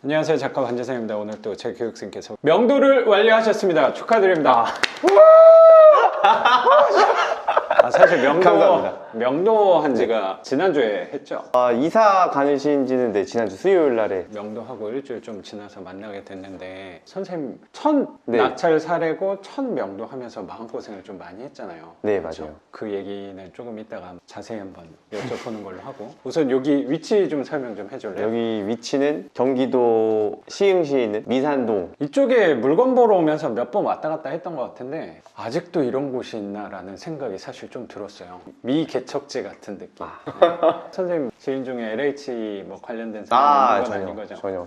안녕하세요, 작가 반재상입니다. 오늘 또 제 교육생께서 명도를 완료하셨습니다. 축하드립니다. 사실 명도 한 지가 지난주에 했죠. 이사 가시는 데 지난주 수요일 날에 명도하고 일주일 좀 지나서 만나게 됐는데 선생님 첫 네. 낙찰 사례고 첫 명도 하면서 마음고생을 좀 많이 했잖아요. 네, 그렇죠? 맞아요. 그 얘기는 조금 이따가 자세히 한번 여쭤보는 걸로 하고 우선 여기 위치 좀 설명 좀 해줄래요? 여기 위치는 경기도 시흥시에 있는 미산동. 이쪽에 물건 보러 오면서 몇 번 왔다 갔다 했던 것 같은데 아직도 이런 곳이 있나라는 생각이 사실 좀 들었어요. 미개척지 같은 느낌. 선생님 지인 중에 LH 뭐 관련된 사람이 있는 건 아닌 거죠? 전혀.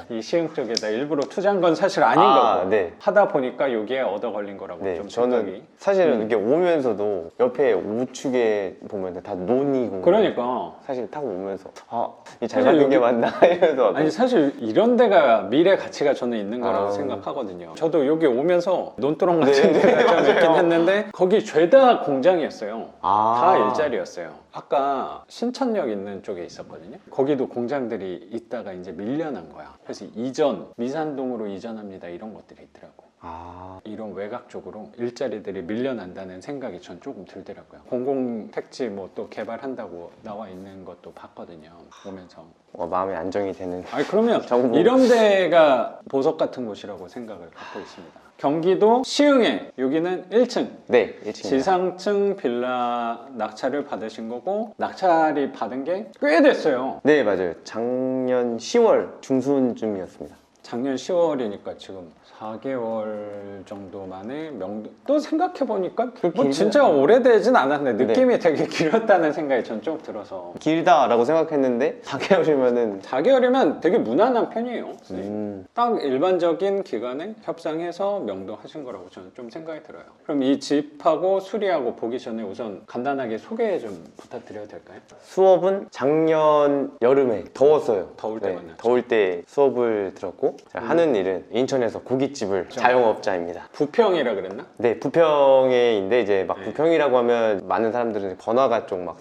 이 시흥 쪽에다 일부러 투자한 건 사실 아닌 거고 네. 하다 보니까 여기에 얻어 걸린 거라고 네, 좀 저는 생각이. 사실은 이렇게 오면서도 옆에 우측에 보면 다 논이고. 그러니까 사실 타고 오면서 이 잘 만든 게 맞나 이러면서. 아니 사실 이런 데가 미래 가치가 저는 있는 거라고 생각하거든요. 저도 여기 오면서 논두렁 같은 데가 좀 있긴 했는데 거기 죄다 공장이었어요. 다 일자리였어요. 아까 신천역 있는 쪽에 있었거든요. 거기도 공장들이 있다가 이제 밀려난 거야. 그래서 미산동으로 이전합니다 이런 것들이 있더라고. 이런 외곽 쪽으로 일자리들이 밀려난다는 생각이 전 조금 들더라고요. 공공택지 뭐 또 개발한다고 나와 있는 것도 봤거든요. 오면서. 마음의 안정이 되는. 아니 그러면 정보. 이런 데가 보석 같은 곳이라고 생각을 갖고 있습니다. 경기도 시흥에 여기는 1층. 네, 1층. 지상층 빌라 낙찰을 받으신 거고 낙찰이 받은 게 꽤 됐어요. 네, 맞아요. 작년 10월 중순쯤이었습니다. 작년 10월이니까 지금 4개월 정도 만에 명도. 또 생각해보니까 뭐 진짜 오래되진 않았는데 느낌이 되게 길었다는 생각이 전 좀 들어서. 길다라고 생각했는데 4개월이면은 4개월이면 되게 무난한 편이에요. 딱 일반적인 기간에 협상해서 명도하신 거라고 저는 좀 생각이 들어요. 그럼 이 집하고 수리하고 보기 전에 우선 간단하게 소개 좀 부탁드려도 될까요? 수업은 작년 여름에 더웠어요. 더울 때 만났죠. 더울 때 수업을 들었고 제가 하는 일은 인천에서 고깃집을 자영업자입니다. 부평이라 그랬나? 네, 부평에인데 이제 막 부평이라고 하면 많은 사람들은 번화가 쪽 막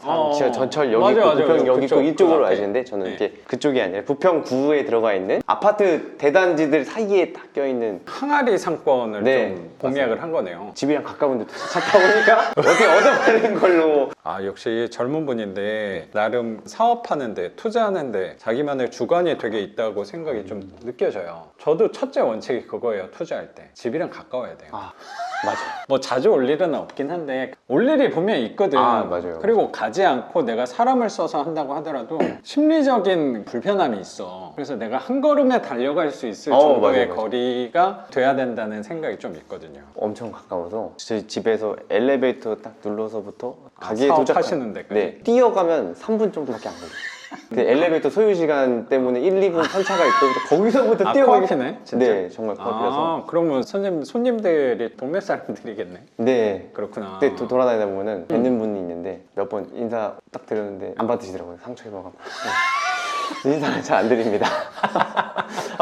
전철 여기 있고 부평 여기 있고 이쪽으로 아시는데 저는 이렇게 그쪽이 아니라 부평구에 들어가 있는 아파트 대단지들 사이에 딱 껴있는 항아리 상권을 좀 공략을 한 거네요. 집이랑 가까운데 찾다 보니까 어떻게 얻어버린 걸로. 역시 젊은 분인데 나름 사업하는데 투자하는데 자기만의 주관이 되게 있다고 생각이 좀 느껴져요. 저도 첫째 원칙이 그거예요. 투자할 때 집이랑 가까워야 돼요. 맞아. 뭐 자주 올 일은 없긴 한데 올 일이 분명히 있거든. 맞아요. 그리고 가지 않고 내가 사람을 써서 한다고 하더라도 심리적인 불편함이 있어. 그래서 내가 한 걸음에 달려갈 수 있을 정도의 맞아요. 거리가 돼야 된다는 생각이 좀 있거든요. 엄청 가까워서 저희 집에서 엘리베이터 딱 눌러서부터 가게에 사업하시는 데까지? 네, 뛰어가면 3분 정도밖에 안 걸려요. 그 엘리베이터 소요 시간 때문에 1, 2분 선차가 있고 거기서부터 뛰어가기. 코앞이네, 진짜? 네, 정말 코앞이라서. 그러면 선생님 손님들이 동네 사람들이겠네. 네. 그렇구나. 그때 돌아다니다 보면은 뵙는 분이 있는데 몇 번 인사 딱 드렸는데 안 받으시더라고요. 상처 입어가지고. 인사는 잘 안 드립니다.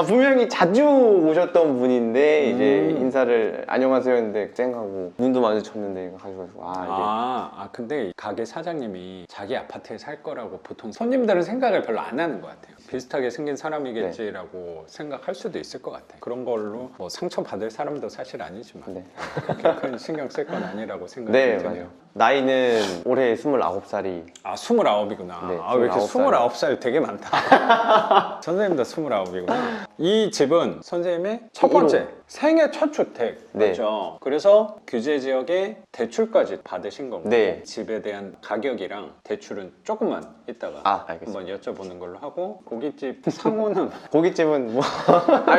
분명히 자주 오셨던 분인데 이제 인사를 안녕하세요 했는데 쨍하고 눈도 마주쳤는데 가지고 이게. 근데 가게 사장님이 자기 아파트에 살 거라고 보통 손님들은 생각을 별로 안 하는 것 같아요. 비슷하게 생긴 사람이겠지라고 생각할 수도 있을 것 같아요. 그런 걸로 뭐 상처 받을 사람도 사실 아니지만 그렇게 큰 신경 쓸 건 아니라고 생각이 네, 드네요. 맞아요. 나이는 올해 29살이. 29이구나. 네, 왜 이렇게 29살. 29살 되게 많다. 선생님도 29이구나. 이 집은 선생님의 첫 번째 생애 첫 주택 맞죠? 그래서 규제 지역에 대출까지 받으신 거고 집에 대한 가격이랑 대출은 조금만 이따가 한번 여쭤보는 걸로 하고 고깃집 상호는 고깃집은 뭐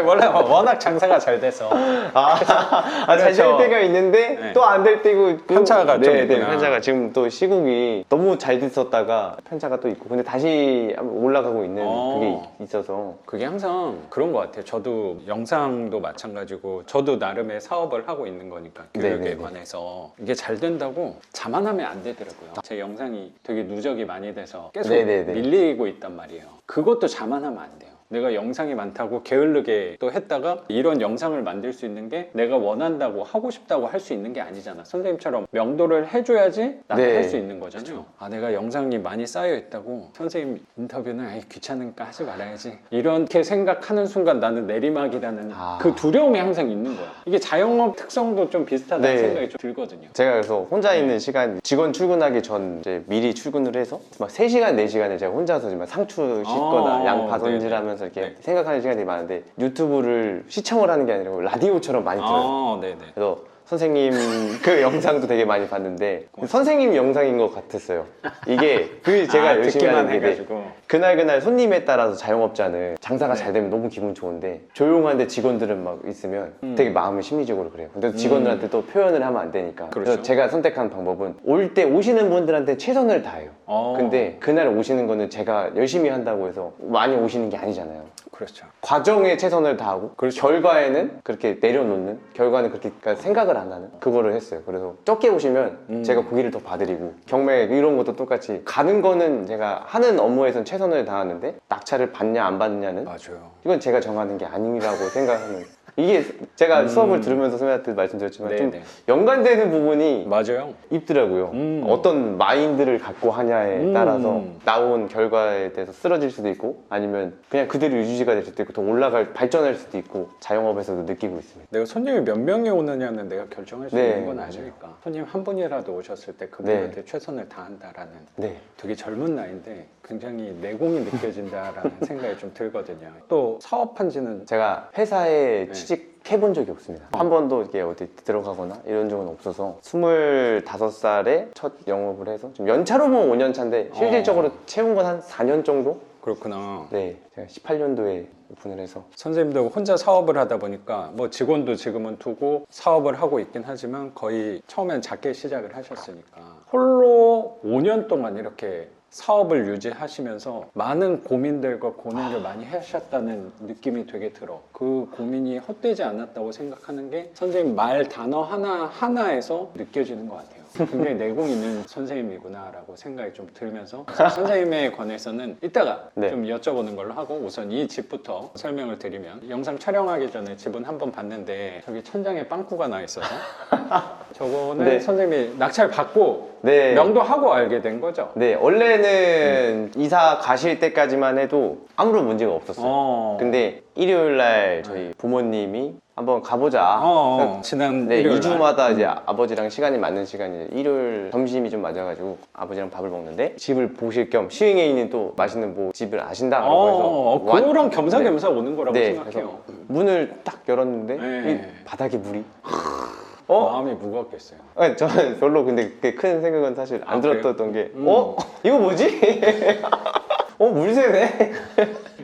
원래 워낙 장사가 잘 돼서 잘 될 때가 있는데 또 안 될 때고 편차가 좀 있구나. 편차가 지금 또 시국이 너무 잘 됐었다가 편차가 또 있고 근데 다시 올라가고 있는 그게 있어서 그게 항상 그런 것 같아요. 저도 영상도 마찬가지고 저도 나름의 사업을 하고 있는 거니까 교육에 관해서 이게 잘 된다고 자만하면 안 되더라고요. 제 영상이 되게 누적이 많이 돼서 계속 밀리고 있단 말이에요. 그것도 자만하면 안 돼요. 내가 영상이 많다고 게을르게 또 했다가 이런 영상을 만들 수 있는 게 내가 원한다고 하고 싶다고 할 수 있는 게 아니잖아. 선생님처럼 명도를 해줘야지 나도 네. 할 수 있는 거잖아요. 아, 내가 영상이 많이 쌓여 있다고 선생님 인터뷰는 아이 귀찮으니까 하지 말아야지 이렇게 생각하는 순간 나는 내리막이라는 그 두려움이 항상 있는 거야. 이게 자영업 특성도 좀 비슷하다는 네. 생각이 좀 들거든요. 제가 그래서 혼자 있는 시간, 직원 출근하기 전 이제 미리 출근을 해서 막 3시간, 4시간을 제가 혼자서 막 상추 씻거나 양파 네네. 손질하면서 이렇게 네. 생각하는 시간이 많은데 유튜브를 시청을 하는 게 아니라 라디오처럼 많이 들어요. 네네. 그래서 선생님 그 영상도 되게 많이 봤는데 선생님 영상인 것 같았어요. 이게 그 제가 열심히 듣기만 하는 게 해가지고. 그날 손님에 따라서 자영업자는 장사가 잘 되면 너무 기분 좋은데 조용한데 직원들은 막 있으면 되게 마음이 심리적으로 그래요. 근데 직원들한테 또 표현을 하면 안 되니까. 그렇죠. 그래서 제가 선택한 방법은 올 때 오시는 분들한테 최선을 다해요. 근데 그날 오시는 거는 제가 열심히 한다고 해서 많이 오시는 게 아니잖아요. 그렇죠. 과정에 최선을 다하고 그렇죠. 결과에는 그렇게 내려놓는, 결과는 그렇게 생각을 안 하는 그거를 했어요. 그래서 적게 오시면 제가 고기를 더 봐드리고 경매 이런 것도 똑같이 가는 거는 제가 하는 업무에선 최선을 다하는데 낙찰을 받냐 안 받느냐는 맞아요. 이건 제가 정하는 게 아니라고 생각하는. 이게 제가 수업을 들으면서 선생님한테 말씀드렸지만 좀 네네. 연관되는 부분이 맞아요. 있더라고요. 어떤 마인드를 갖고 하냐에 따라서 나온 결과에 대해서 쓰러질 수도 있고 아니면 그냥 그대로 유지가 될 수도 있고 더 올라갈 발전할 수도 있고 자영업에서도 느끼고 있습니다. 내가 손님이 몇 명이 오느냐는 내가 결정할 수 네, 있는 건 맞아요. 아니니까. 손님 한 분이라도 오셨을 때 그분한테 최선을 다한다라는 네. 되게 젊은 나이인데 굉장히 내공이 느껴진다라는 생각이 좀 들거든요. 또 사업한 지는 제가 회사에 네. 취직해본 적이 없습니다. 한 번도 이렇게 어디 들어가거나 이런 적은 없어서 25살에 첫 영업을 해서 좀 연차로 보면 5년 차인데 실질적으로 채운 건 한 4년 정도? 그렇구나. 네, 제가 18년도에 오픈을 해서 선생님도 혼자 사업을 하다 보니까 뭐 직원도 지금은 두고 사업을 하고 있긴 하지만 거의 처음엔 작게 시작을 하셨으니까 홀로 5년 동안 이렇게 사업을 유지하시면서 많은 고민들과 고뇌를 많이 하셨다는 느낌이 되게 들어. 그 고민이 헛되지 않았다고 생각하는 게 선생님 말 단어 하나하나에서 느껴지는 것 같아요. 굉장히 내공 있는 선생님이구나라고 생각이 좀 들면서 선생님에 관해서는 이따가 네. 좀 여쭤보는 걸로 하고 우선 이 집부터 설명을 드리면 영상 촬영하기 전에 집은 한번 봤는데 저기 천장에 빵꾸가 나 있어서 저거는 네. 선생님이 낙찰 받고 네. 명도하고 알게 된 거죠? 네, 원래는 이사 가실 때까지만 해도 아무런 문제가 없었어요. 근데 일요일 날 저희 부모님이 한번 가보자. 지난 네, 일요일 2주마다 이제 아버지랑 시간이 맞는 시간이 일요일 점심이 좀 맞아가지고 아버지랑 밥을 먹는데 집을 보실 겸 시흥에 있는 또 맛있는 뭐 집을 아신다라고 해서 그거랑 겸사겸사 오는 거라고 네, 생각해요. 그래서 문을 딱 열었는데 네. 이 바닥에 물이 마음이 무겁겠어요. 아니, 저는 별로 근데 그렇게 큰 생각은 사실 안 들었던 게 이거 뭐지? 물새네?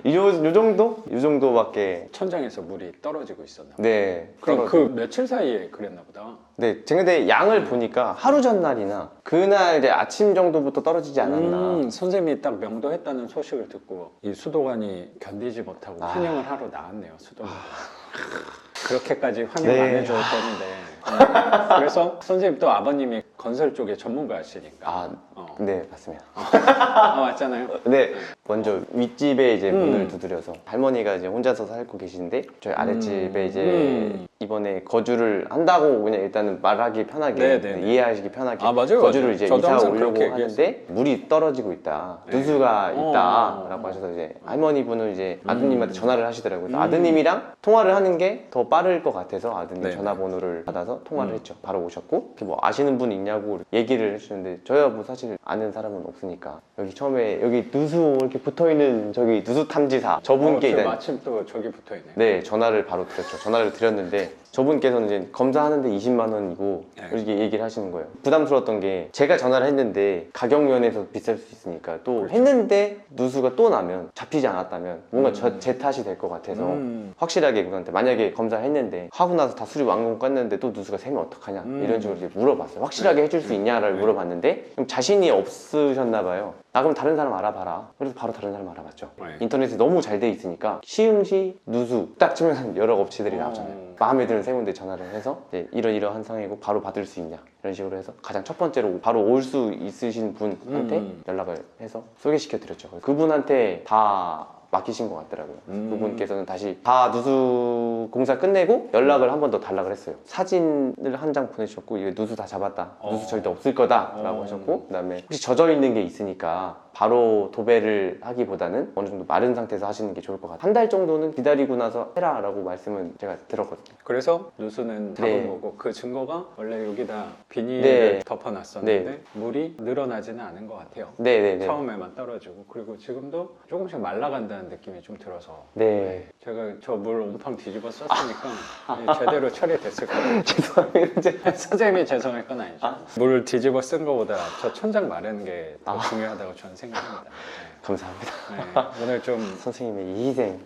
요 정도? 요 정도밖에. 천장에서 물이 떨어지고 있었나 봐요. 네. 그럼 그 며칠 사이에 그랬나 보다. 네, 제가 근데 양을 보니까 하루 전날이나 그날 이제 아침 정도부터 떨어지지 않았나. 선생님이 딱 명도했다는 소식을 듣고 이 수도관이 견디지 못하고 환영을 하러 나왔네요. 수도관. 그렇게까지 환영 네. 안 해줄 건데. 그래서 선생님 또 아버님이 건설 쪽에 전문가시니까. 네, 맞습니다. 맞잖아요. 네, 먼저 윗집에 이제 문을 두드려서 할머니가 이제 혼자서 살고 계시는데 저희 아랫집에 이제 이번에 거주를 한다고 그냥 일단은 말하기 편하게 네네네. 이해하시기 편하게 맞아요, 거주를 맞아요. 이제 저도 이사 항상 오려고 그렇게 하는데 물이 떨어지고 있다, 누수가 있다라고 하셔서 이제 할머니 분은 이제 아드님한테 전화를 하시더라고요. 그래서 아드님이랑 통화를 하는 게 더 빠를 것 같아서 아드님 네네. 전화번호를 받아서 통화를 했죠. 바로 오셨고 뭐 아시는 분 있냐고 얘기를 해주는데 저야 뭐 사실 아는 사람은 없으니까 여기 처음에 여기 누수 이렇게 붙어있는 저기 누수 탐지사 저분께 저 이제 마침 또 저기 붙어있네. 네, 전화를 바로 드렸죠. 전화를 드렸는데 저분께서는 이제 검사하는데 20만 원이고 네. 이렇게 얘기를 하시는 거예요. 부담스러웠던 게 제가 전화를 했는데 가격 면에서 비쌀 수 있으니까 또 그렇죠. 했는데 누수가 또 나면 잡히지 않았다면 뭔가 제 탓이 될 것 같아서 확실하게 그분한테 만약에 검사했는데 하고 나서 다 수리 완공 깠는데 또 누수가 새면 어떡하냐 이런 식으로 이렇게 물어봤어요. 확실하게 해줄 수 있냐라고 물어봤는데 좀 자신이 없으셨나 봐요. 그럼 다른 사람 알아봐라. 그래서 바로 다른 사람 알아봤죠. 네. 인터넷이 너무 잘 돼 있으니까 시흥시 누수 딱 치면 여러 업체들이 나오잖아요. 마음에 드는 세 군데 전화를 해서 이제 이러이러한 상황이고 바로 받을 수 있냐 이런 식으로 해서 가장 첫 번째로 바로 올 수 있으신 분한테 연락을 해서 소개시켜 드렸죠. 그분한테 다 맡기신 것 같더라고요. 그분께서는 다시 다 누수 공사 끝내고 연락을 한 번 더 달라 그랬어요. 사진을 한 장 보내주셨고 이거 누수 다 잡았다. 누수 절대 없을 거다 라고 하셨고 그다음에 혹시 젖어 있는 게 있으니까 바로 도배를 하기보다는 어느 정도 마른 상태에서 하시는 게 좋을 것 같아요. 한 달 정도는 기다리고 나서 해라 라고 말씀은 제가 들었거든요. 그래서 누수는 잡은 네. 거고 그 증거가 원래 여기다 비닐을 네. 덮어놨었는데 네. 물이 늘어나지는 않은 것 같아요. 네네네. 처음에만 떨어지고 그리고 지금도 조금씩 말라간다는 느낌이 좀 들어서 네. 제가 저 물 온팡 뒤집어 썼으니까 제대로 처리됐을 거예요. 죄송합니다. 선생님이 죄송할 건 아니죠. 물 뒤집어 쓴 거보다 저 천장 마르는 게 더 중요하다고 저는 생각합니다. 감사합니다. 네, 오늘 좀 선생님의 이 희생.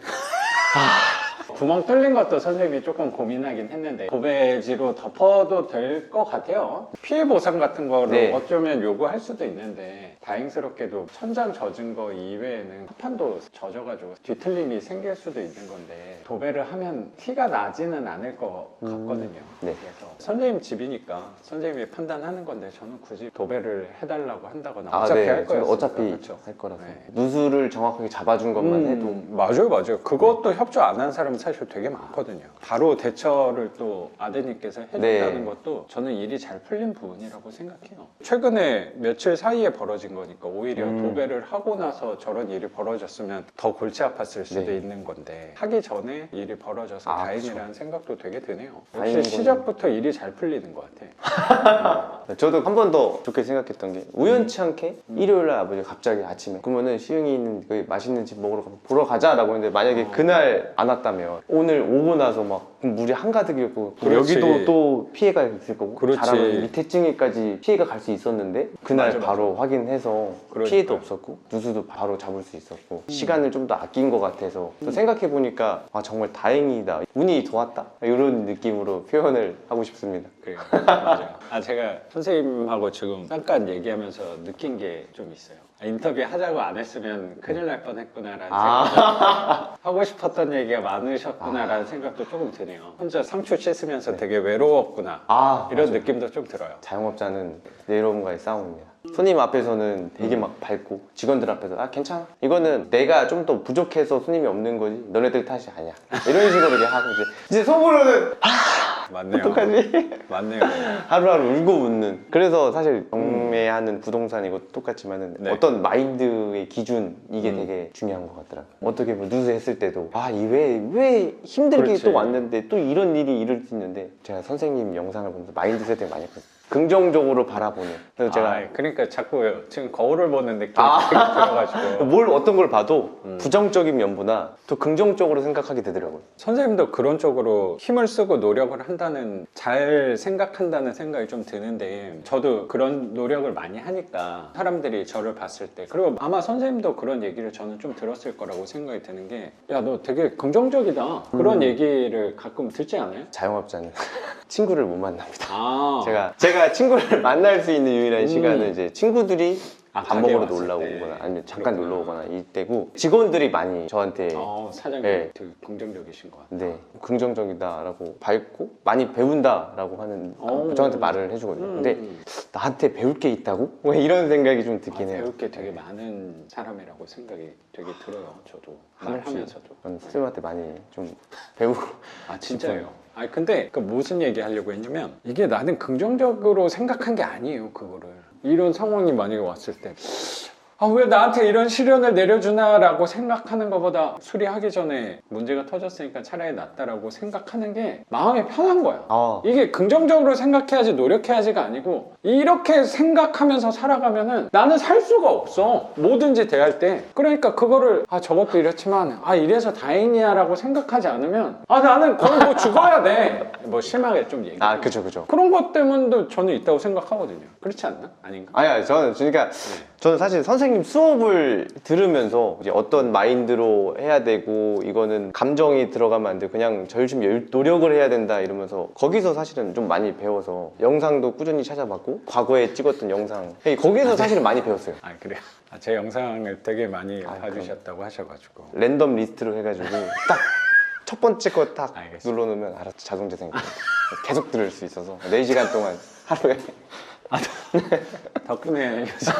구멍 뚫린 것도 선생님이 조금 고민하긴 했는데 도배지로 덮어도 될 것 같아요. 피해 보상 같은 거를 네. 어쩌면 요구할 수도 있는데 다행스럽게도 천장 젖은 거 이외에는 합판도 젖어가지고 뒤틀림이 생길 수도 있는 건데 도배를 하면 티가 나지는 않을 것 같거든요. 네. 그래서 선생님 집이니까 선생님이 판단하는 건데 저는 굳이 도배를 해달라고 한다거나 어차피 할 저는 거였으니까. 어차피 그렇죠. 할 거라서. 네. 누수를 정확하게 잡아준 것만 해도 맞아요. 그것도 협조 안 한 사람은 사실 되게 많거든요. 바로 대처를 또 아드님께서 해줬다는 네. 것도 저는 일이 잘 풀린 부분이라고 생각해요. 최근에 며칠 사이에 벌어진 거니까 오히려 도배를 하고 나서 저런 일이 벌어졌으면 더 골치 아팠을 수도 네. 있는 건데 하기 전에 일이 벌어져서 아, 다행이라는 생각도 되게 드네요. 다행인 역시 거는- 시작부터 일이 잘 풀리는 것 같아. 저도 한 번 더 좋게 생각했던 게 우연치 않게 일요일날 아버지가 갑자기 아침에 그러면은 시흥이 있는 그 맛있는 집 먹으러 보러 가자라고 했는데 만약에 그날 안 왔다면 오늘 오고 나서 막 물이 한가득이었고 그렇지. 여기도 또 피해가 있을 거고 그렇지. 잘하면 밑에 층에까지 피해가 갈 수 있었는데 그날 맞아, 바로 확인해서 그러니까요. 피해도 없었고 누수도 바로 잡을 수 있었고 시간을 좀 더 아낀 것 같아서 또 생각해 보니까 아 정말 다행이다 운이 좋았다 이런 느낌으로 표현을 하고 싶습니다. 그래요. 맞아요. 제가 선생님하고 지금 잠깐 얘기하면서 느낀 게 좀 있어요. 인터뷰 하자고 안 했으면 큰일 날 뻔했구나라는 생각. 하고 싶었던 얘기가 많으셨구나라는 생각도 조금 드네요. 혼자 상추 씻으면서 되게 외로웠구나. 이런 맞아요. 느낌도 좀 들어요. 자영업자는 내로움과의 싸움입니다. 손님 앞에서는 되게 막 밝고 직원들 앞에서 아 괜찮아 이거는 내가 좀 더 부족해서 손님이 없는 거지 너네들 탓이 아니야 이런 식으로 얘기하고 이제 속으로는 맞네요. 어떡하지? 맞네요. 하루하루 울고 웃는 그래서 사실 경매하는 부동산 이것도 똑같지만은 네. 어떤 마인드의 기준 이게 되게 중요한 것 같더라고요. 어떻게 뭐 누수했을 때도 아 이 왜 힘들게 그렇지. 또 왔는데 또 이런 일이 이럴 수 있는데 제가 선생님 영상을 보면서 마인드 세팅 많이 했거든요. 긍정적으로 바라보는 그래서 제가 그러니까 자꾸 지금 거울을 보는 느낌이 되게 들어가지고 뭘 어떤 걸 봐도 부정적인 면보다 더 긍정적으로 생각하게 되더라고요. 선생님도 그런 쪽으로 힘을 쓰고 노력을 한다는 잘 생각한다는 생각이 좀 드는데 저도 그런 노력을 많이 하니까 사람들이 저를 봤을 때 그리고 아마 선생님도 그런 얘기를 저는 좀 들었을 거라고 생각이 드는 게 야 너 되게 긍정적이다 그런 얘기를 가끔 듣지 않아요? 자영업자는 친구를 못 만납니다. 아 제가 친구를 만날 수 있는 유일한 시간은 이제 친구들이 밥 가게 먹으러 왔을 놀러 때. 오거나 아니면 잠깐 그렇구나. 놀러 오거나 이때고 직원들이 많이 저한테 사장님 네. 되게 긍정적이신 것 같아요. 네, 긍정적이다라고 밝고 많이 배운다라고 하는 저한테 말을 해주거든요. 근데 나한테 배울 게 있다고? 왜 이런 생각이 좀 듣긴 해요. 배울 게 되게 많은 사람이라고 생각이 되게 들어요. 저도 말하면서도. 저는 선생님한테 많이 좀 배우고 진짜요? 근데 무슨 얘기 하려고 했냐면 이게 나는 긍정적으로 생각한 게 아니에요. 그거를 이런 상황이 만약에 왔을 때 왜 나한테 이런 시련을 내려주나라고 생각하는 것보다 수리하기 전에 문제가 터졌으니까 차라리 낫다라고 생각하는 게 마음이 편한 거야. 이게 긍정적으로 생각해야지 노력해야지가 아니고 이렇게 생각하면서 살아가면은 나는 살 수가 없어. 뭐든지 대할 때. 그러니까 그거를 저것도 이렇지만 이래서 다행이야 라고 생각하지 않으면 나는 거의 뭐 죽어야 돼. 뭐 심하게 좀 얘기해. 그죠. 그런 것 때문도 저는 있다고 생각하거든요. 그렇지 않나? 아닌가? 아니야, 저는 그러니까 저는 사실 선생님 수업을 들으면서 이제 어떤 마인드로 해야 되고 이거는 감정이 들어가면 안 돼. 그냥 열심히 노력을 해야 된다 이러면서 거기서 사실은 좀 많이 배워서 영상도 꾸준히 찾아봤고 과거에 찍었던 영상 거기서 사실은 많이 배웠어요. 그래요? 제 영상을 되게 많이 봐주셨다고 하셔가지고 랜덤 리스트로 해가지고 딱 첫 번째 거 딱 알겠습니다. 눌러놓으면 알아서 자동 재생 계속 들을 수 있어서 4시간 동안 하루에 덕분에 요즘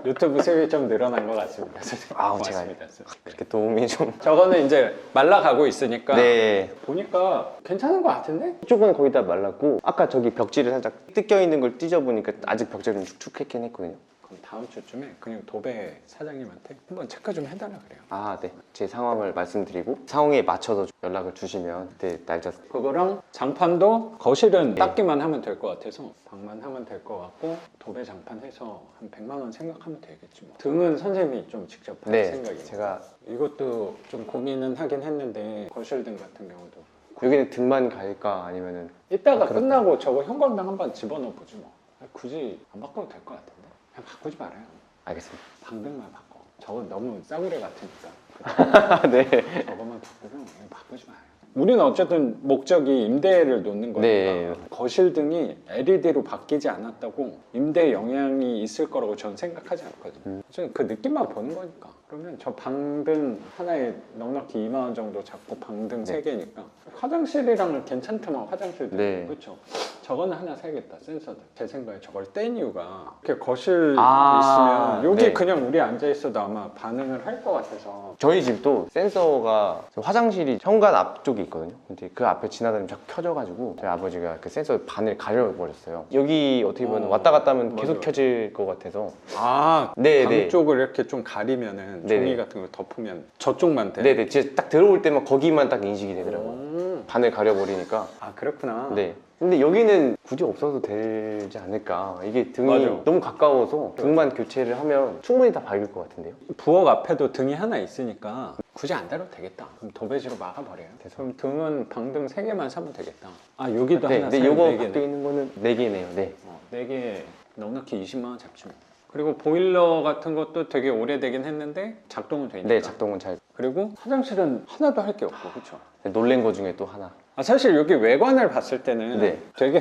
유튜브 수익이 좀 늘어난 것 같습니다. 고맙습니다. 그렇게 도움이 좀. 저거는 이제 말라가고 있으니까 네. 보니까 괜찮은 것 같은데? 이쪽은 거의 다 말랐고 아까 저기 벽지를 살짝 뜯겨 있는 걸 찢어보니까 아직 벽지가 좀 축축했긴 했거든요. 그럼 다음 주쯤에 그냥 도배 사장님한테 한번 체크 좀 해달라 그래요. 아, 네. 제 상황을 말씀드리고 상황에 맞춰서 연락을 주시면 그때 날짜. 그거랑 장판도 거실은 네. 닦기만 하면 될 것 같아서 방만 하면 될 것 같고 도배 장판 해서 한 100만 원 생각하면 되겠지 뭐. 등은 선생님이 좀 직접 할 네. 생각이에요. 제가 이것도 좀 고민은 하긴 했는데 거실 등 같은 경우도 여기는 등만 갈까 아니면은 이따가 그렇다. 끝나고 저거 형광등 한번 집어넣어 보지 뭐. 굳이 안 바꿔도 될 것 같은데 그냥 바꾸지 말아요. 알겠습니다. 방등만 바꿔. 저건 너무 싸구려 같으니까. 네. 저거만 바꾸고 그냥 바꾸지 마요. 우리는 어쨌든 목적이 임대를 놓는 거니까 네. 거실 등이 LED로 바뀌지 않았다고 임대에 영향이 있을 거라고 저는 생각하지 않거든요. 저는 그 느낌만 보는 거니까. 그러면 저 방등 하나에 넉넉히 2만 원 정도 잡고 방등 네. 3개니까 화장실이랑은 괜찮더만 화장실도. 네. 그렇죠. 저거는 하나 사야겠다 센서들. 제 생각에 저걸 뗀 이유가 이렇게 거실 아, 있으면 여기 네. 그냥 우리 앉아 있어도 아마 반응을 할 것 같아서. 저희 집도 센서가 화장실이 현관 앞쪽에 있거든요. 근데 그 앞에 지나다니면 자꾸 켜져가지고 저희 아버지가 그 센서 반을 가려버렸어요. 여기 어떻게 보면 왔다 갔다 하면 계속 맞아요. 켜질 것 같아서. 아, 네, 방 네. 쪽을 이렇게 좀 가리면은 네, 종이 네. 같은 거 덮으면 저쪽만 돼. 네네. 진짜 딱 들어올 때만 거기만 딱 인식이 되더라고요. 반을 가려버리니까. 아, 그렇구나. 네. 근데 여기는 굳이 없어도 되지 않을까. 이게 등이 맞아. 너무 가까워서 등만 교체를 하면 충분히 다 밝을 것 같은데요. 부엌 앞에도 등이 하나 있으니까 굳이 안 달아도 되겠다. 그럼 도배지로 막아버려요. 그럼 등은 방등 3개만 사면 되겠다. 아, 여기도 네, 하나 근데 사면 요거 4개네. 밖에 있는 거는 4개네요. 네. 4개 넉넉히 20만 원 잡지 뭐. 그리고 보일러 같은 것도 되게 오래되긴 했는데 작동은 되니까. 네, 작동은 잘. 그리고 화장실은 하나도 할 게 없고, 그렇죠? 놀란 거 중에 또 하나. 아, 사실 여기 외관을 봤을 때는 네. 되게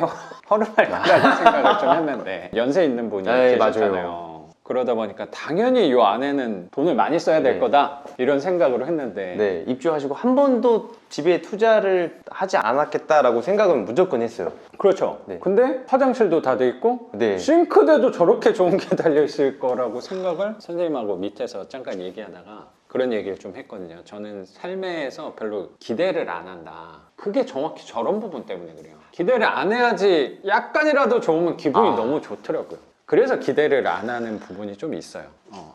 허름할 거라는 생각을 좀 했는데 연세 있는 분이 네, 계셨잖아요. 그러다 보니까 당연히 이 안에는 돈을 많이 써야 될 네. 거다 이런 생각으로 했는데 네, 입주하시고 한 번도 집에 투자를 하지 않았겠다라고 생각은 무조건 했어요. 그렇죠. 네. 근데 화장실도 다 돼 있고 네. 싱크대도 저렇게 좋은 게 달려 있을 거라고 생각을 선생님하고 밑에서 잠깐 얘기하다가 그런 얘기를 좀 했거든요. 저는 삶에서 별로 기대를 안 한다. 그게 정확히 저런 부분 때문에 그래요. 기대를 안 해야지 약간이라도 좋으면 기분이 너무 좋더라고요. 그래서 기대를 안 하는 부분이 좀 있어요.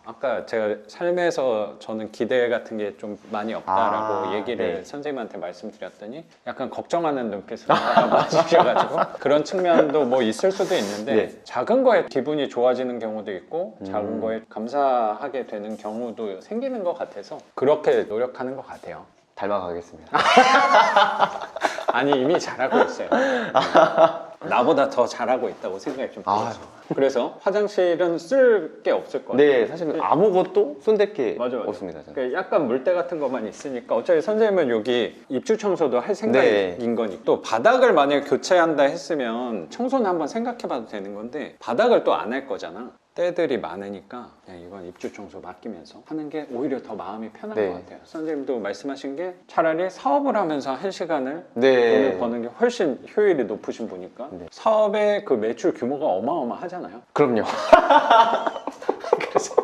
아까 제가 삶에서 저는 기대 같은 게 좀 많이 없다라고 얘기를 네. 선생님한테 말씀드렸더니 약간 걱정하는 눈빛으로 바라봐주셔가지고 그런 측면도 뭐 있을 수도 있는데 네. 작은 거에 기분이 좋아지는 경우도 있고 작은 거에 감사하게 되는 경우도 생기는 것 같아서 그렇게 노력하는 것 같아요. 닮아가겠습니다. 아니 이미 잘하고 있어요. 나보다 더 잘하고 있다고 생각이 좀 들어서. 그래서 화장실은 쓸 게 없을 거예요. 네, 사실은 아무것도 손댈 게 맞아. 없습니다. 저는. 그러니까 약간 물때 같은 것만 있으니까 어차피 선생님은 여기 입주 청소도 할 생각인 네. 거니까 또 바닥을 만약에 교체한다 했으면 청소는 한번 생각해봐도 되는 건데 바닥을 또 안 할 거잖아. 때들이 많으니까 그냥 이건 입주 청소 맡기면서 하는 게 오히려 더 마음이 편한 네. 것 같아요. 선생님도 말씀하신 게 차라리 사업을 하면서 1시간을 네. 돈을 버는 게 훨씬 효율이 높으신 분이니까 네. 사업의 그 매출 규모가 어마어마하잖아요. 그럼요. 그래서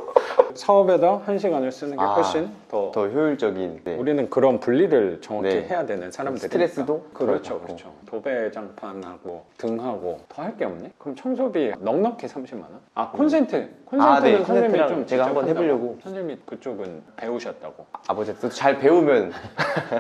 사업에다 1시간을 쓰는 게 훨씬 더 더 효율적인. 네. 우리는 그런 분리를 정확히 네. 해야 되는 사람들이 스트레스도 그렇죠, 덜 받고. 그렇죠. 도배장판하고 등하고 더 할 게 없네. 그럼 청소비 넉넉히 30만 원? 아 콘센트는 네, 선생님이 콘센트랑 좀 제가 한번 직접 한다고? 해보려고. 선생님이 그쪽은 배우셨다고. 아버지도 잘 배우면.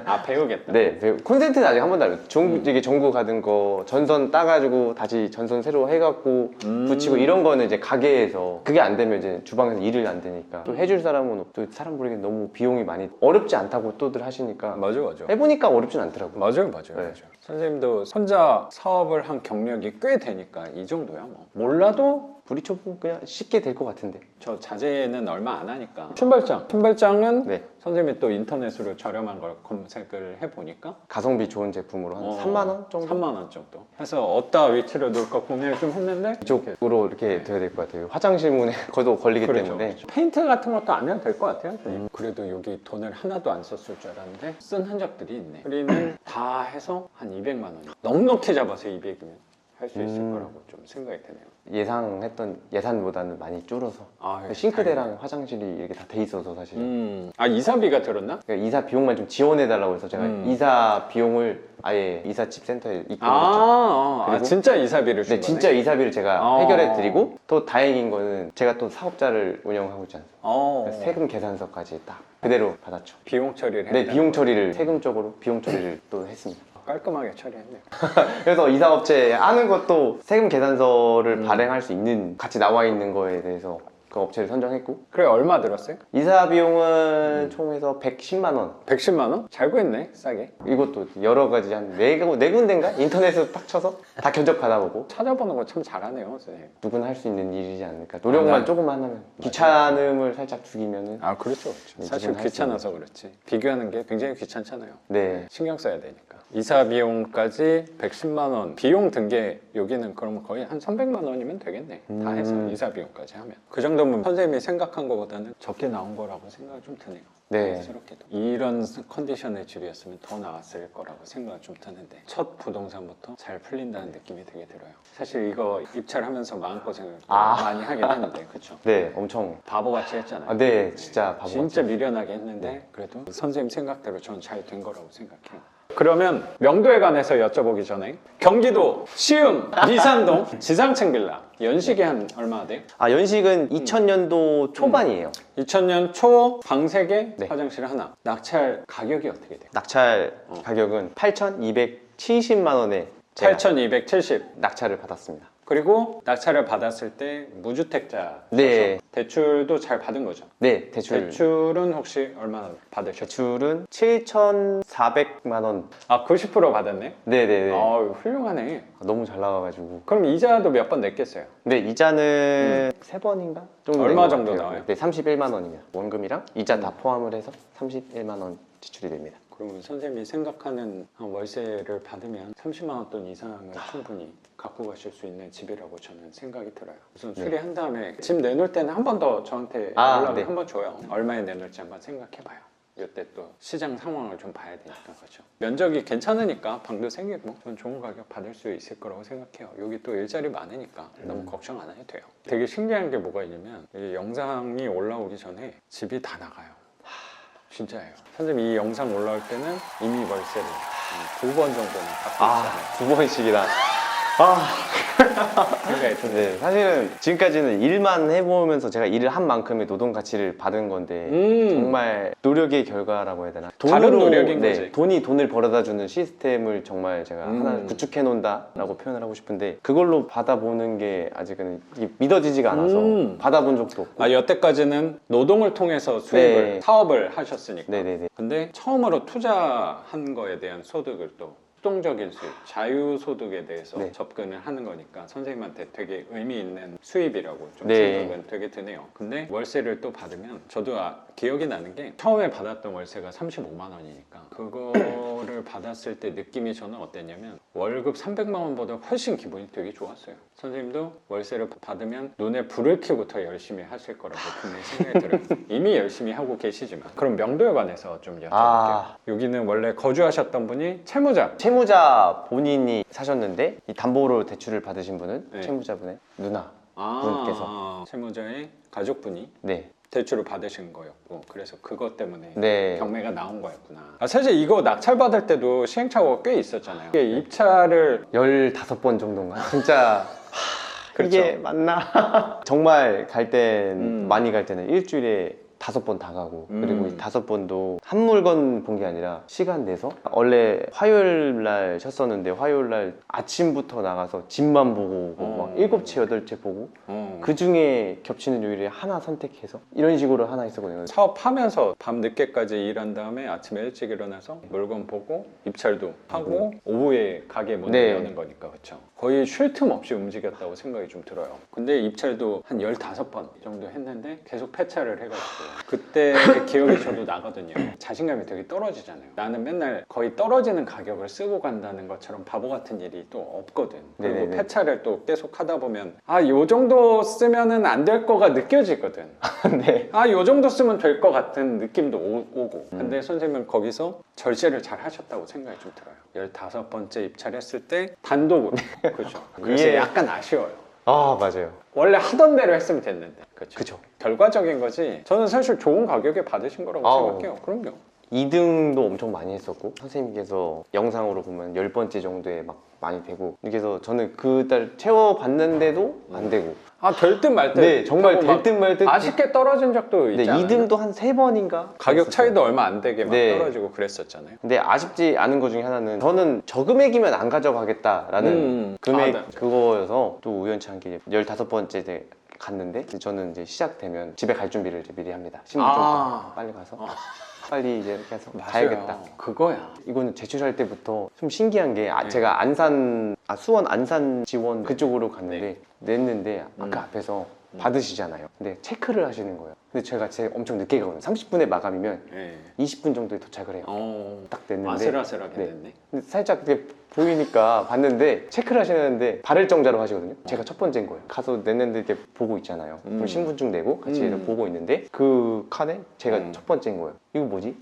아 배우겠다. 네, 콘센트는 아직 한 번도 안 해요. 이게 전구 가든 거 전선 따가지고 다시 전선 새로 해갖고 붙이고 이런 거는 이제 가게에서 그게 안 되면 이제 주방에서 일을 안 되니까 또 해줄 사람은 또 사람 부르기 너무 비용이 많이 어렵지 않다고 또들 하시니까 맞아. 해보니까 어렵진 않더라고요. 맞아요. 네. 선생님도 혼자 사업을 한 경력이 꽤 되니까 이 정도야 뭐. 몰라도 부딪혀보면 그냥 쉽게 될 것 같은데. 저 자재는 얼마 안 하니까. 신발장은 네. 선생님이 또 인터넷으로 저렴한 걸 검색을 해보니까 가성비 좋은 제품으로 한 3만 원 정도? 3만 원 정도 해서 어디다 위치로 놓을까 고민을 좀 했는데 이쪽으로 이렇게 돼야 될 것 같아요. 화장실 문에 거도 걸리기 그렇죠. 때문에. 페인트 같은 것도 안 해도 될 것 같아요. 그래도 여기 돈을 하나도 안 썼을 줄 알았는데 쓴 흔적들이 있네. 우리는 다 해서 한 200만 원 넉넉히 잡아서 200이면 할 수 있을 거라고 좀 생각이 드네요. 예상했던 예산보다는 많이 줄어서 아, 싱크대랑 화장실이 이렇게 다 돼 있어서 사실은 아, 이사비가 들었나? 그러니까 이사 비용만 좀 지원해달라고 해서 제가 이사 비용을 아예 이삿집 센터에 입금했죠. 그리고 진짜 이사비를 준 네, 거네? 진짜 이사비를 제가 해결해드리고 또 다행인 거는 제가 또 사업자를 운영하고 있지 않습니까? 그래서 세금 계산서까지 딱 그대로 받았죠. 비용 처리를 네, 비용 처리를 세금적으로 비용 처리를 또 했습니다. 깔끔하게 처리했네요. 그래서 이사업체 하는 것도 세금 계산서를 발행할 수 있는 같이 나와 있는 거에 대해서 그 업체를 선정했고 그래, 얼마 들었어요? 이사 비용은 총 해서 110만 원. 110만 원? 잘 구했네, 싸게. 이것도 여러 가지 한 네 군데인가 인터넷에서 딱 쳐서 다 견적 받아보고 찾아보는 거 참 잘하네요, 선생님. 누구나 할 수 있는 일이지 않을까. 노력만 난- 조금만 하면 귀찮음을 살짝 죽이면은 아, 그렇죠. 사실 누구나 할수 귀찮아서 그렇지. 비교하는 게 굉장히 귀찮잖아요. 네. 신경 써야 되니까. 이사 비용까지 110만 원. 비용 든 게 여기는 그러면 거의 한 300만 원이면 되겠네. 다 해서 이사 비용까지 하면. 그 정도면 선생님이 생각한 것보다는 적게 나온 거라고 생각이 좀 드네요. 네. 다행스럽게도. 이런 컨디션의 집이었으면 더 나았을 거라고 생각이 좀 드는데 첫 부동산부터 잘 풀린다는 느낌이 되게 들어요. 사실 이거 입찰하면서 마음고생을 많이 하긴 했는데 그렇죠? 네, 엄청. 바보같이 했잖아요. 네, 진짜 바보. 진짜 미련하게 했는데 그래도 선생님 생각대로 전 잘 된 거라고 생각해요. 그러면 명도에 관해서 여쭤보기 전에 경기도 시흥 미산동 지상층 빌라 연식이 한 얼마나 돼요? 연식은 2000년도 초반이에요. 2000년 초 방 3개 네. 화장실 하나. 낙찰 가격이 어떻게 돼요? 낙찰 가격은 8,270만 원에 제가 8,270. 낙찰을 받았습니다. 그리고 낙찰을 받았을 때 무주택자 네. 대출도 잘 받은 거죠? 네, 대출은 혹시 얼마나 받으셨죠? 대출은 7,400만 원. 90% 받았네? 네네네. 훌륭하네. 너무 잘 나와가지고. 그럼 이자도 몇 번 냈겠어요? 네, 이자는 3번인가? 정도 얼마 낸것 정도 같아요. 나와요? 네, 31만 원입니다. 원금이랑 이자 다 포함을 해서 31만 원 지출이 됩니다. 그러면 선생님이 생각하는 월세를 받으면 30만 원 돈 이상을 충분히 갖고 가실 수 있는 집이라고 저는 생각이 들어요. 우선 수리한 다음에 집 내놓을 때는 한 번 더 저한테 연락을 네. 한번 줘요. 얼마에 내놓을지 한번 생각해봐요. 이때 또 시장 상황을 좀 봐야 되니까 그렇죠. 면적이 괜찮으니까 방도 생기고 전 좋은 가격 받을 수 있을 거라고 생각해요. 여기 또 일자리 많으니까 너무 걱정 안 해도 돼요. 되게 신기한 게 뭐가 있냐면 이 영상이 올라오기 전에 집이 다 나가요. 진짜예요. 선생님 이 영상 올라올 때는 이미 월세를 2번 정도는 받고 있잖아요. 2번씩이나. 생각이 드네요. 네, 사실은 지금까지는 일만 해보면서 제가 일을 한 만큼의 노동 가치를 받은 건데 정말 노력의 결과라고 해야 되나? 다른 노력인 거지. 돈이 돈을 벌어다 주는 시스템을 정말 제가 하나 구축해 놓는다라고 표현을 하고 싶은데 그걸로 받아보는 게 아직은 이게 믿어지지가 않아서 받아본 적도 없고. 여태까지는 노동을 통해서 수입을 네. 사업을 하셨으니까. 네네네. 근데 처음으로 투자한 거에 대한 소득을 또 수동적인 수입, 자유소득에 대해서 네. 접근을 하는 거니까 선생님한테 되게 의미 있는 수입이라고 좀 네. 생각은 되게 드네요. 근데 월세를 또 받으면 저도 기억이 나는 게 처음에 받았던 월세가 35만 원이니까 그거를 받았을 때 느낌이 저는 어땠냐면 월급 300만 원보다 훨씬 기분이 되게 좋았어요. 선생님도 월세를 받으면 눈에 불을 켜고 더 열심히 하실 거라고 분명히 생각이 들어요. 이미 열심히 하고 계시지만 그럼 명도에 관해서 좀 여쭤볼게요. 여기는 원래 거주하셨던 분이 채무자 본인이 사셨는데 이 담보로 대출을 받으신 분은 네. 채무자분의 누나 분께서 채무자의 가족분이 네. 대출을 받으신 거였고 그래서 그것 때문에 네. 경매가 나온 거였구나. 사실 이거 낙찰 받을 때도 시행착오가 꽤 있었잖아요. 이게 입찰을 15번 정도인가? 진짜 그렇죠. 이게 맞나? 정말 갈 땐 많이 갈 때는 일주일에 5번 다 가고 그리고 이 5번도 한 물건 본 게 아니라 시간 내서 원래 화요일 날 셨었는데 화요일 날 아침부터 나가서 집만 보고 오고 막 7채 8채 보고 그 중에 겹치는 요일에 하나 선택해서 이런 식으로 하나 있었거든요. 사업하면서 밤 늦게까지 일한 다음에 아침에 일찍 일어나서 물건 보고 입찰도 하고 오후에 가게 문을 네. 여는 거니까 그렇죠. 거의 쉴 틈 없이 움직였다고 생각이 좀 들어요. 근데 입찰도 한 15번 정도 했는데 계속 폐차를 해가지고 그때 기억이 저도 나거든요. 자신감이 되게 떨어지잖아요. 나는 맨날 거의 떨어지는 가격을 쓰고 간다는 것처럼 바보 같은 일이 또 없거든. 그리고 네네네. 폐차를 또 계속 하다 보면 요 정도 쓰면은 안 될 거가 느껴지거든. 네. 요 정도 쓰면 될 것 같은 느낌도 오고. 근데 선생님은 거기서 절제를 잘 하셨다고 생각이 좀 들어요. 15번째 입찰했을 때 단독으로. 그렇죠. 그래서 예. 약간 아쉬워요. 아 맞아요. 원래 하던 대로 했으면 됐는데. 그렇죠. 그쵸. 결과적인 거지. 저는 사실 좋은 가격에 받으신 거라고 아우. 생각해요. 그럼요. 2등도 엄청 많이 했었고 선생님께서 영상으로 보면 10번째 정도에 막 많이 되고 그래서 저는 그 달 채워봤는데도 안 되고 될 듯 말 듯. 네 정말 될 듯 말 듯 아쉽게 떨어진 적도 네, 있지 않아요? 2등도 한 3번인가 가격 차이도 얼마 안 되게 막 네. 떨어지고 그랬었잖아요. 근데 아쉽지 않은 것 중에 하나는 저는 저 금액이면 안 가져가겠다라는 금액 네. 그거여서 또 우연치 않게 15번째 때 갔는데 저는 이제 시작되면 집에 갈 준비를 이제 미리 합니다. 신분증 빨리 가서 빨리 이제 이렇게 해서 가야겠다. 그거야. 이거는 제출할 때부터 좀 신기한 게 제가 수원 안산 지원 그쪽으로 갔는데 냈는데 아까 앞에서 받으시잖아요. 근데 체크를 하시는 거예요. 근데 제가 엄청 늦게 가거든요. 30분에 마감이면 네. 20분 정도에 도착을 해요. 딱 냈는데 아슬아슬하게 네. 됐네. 근데 살짝 그게 보이니까 봤는데 체크를 하시는데 발을 정자로 하시거든요. 제가 첫 번째인 거예요. 가서 냈는데 이렇게 보고 있잖아요. 그럼 신분증 내고 같이 보고 있는데 그 칸에 제가 첫 번째인 거예요. 이거 뭐지?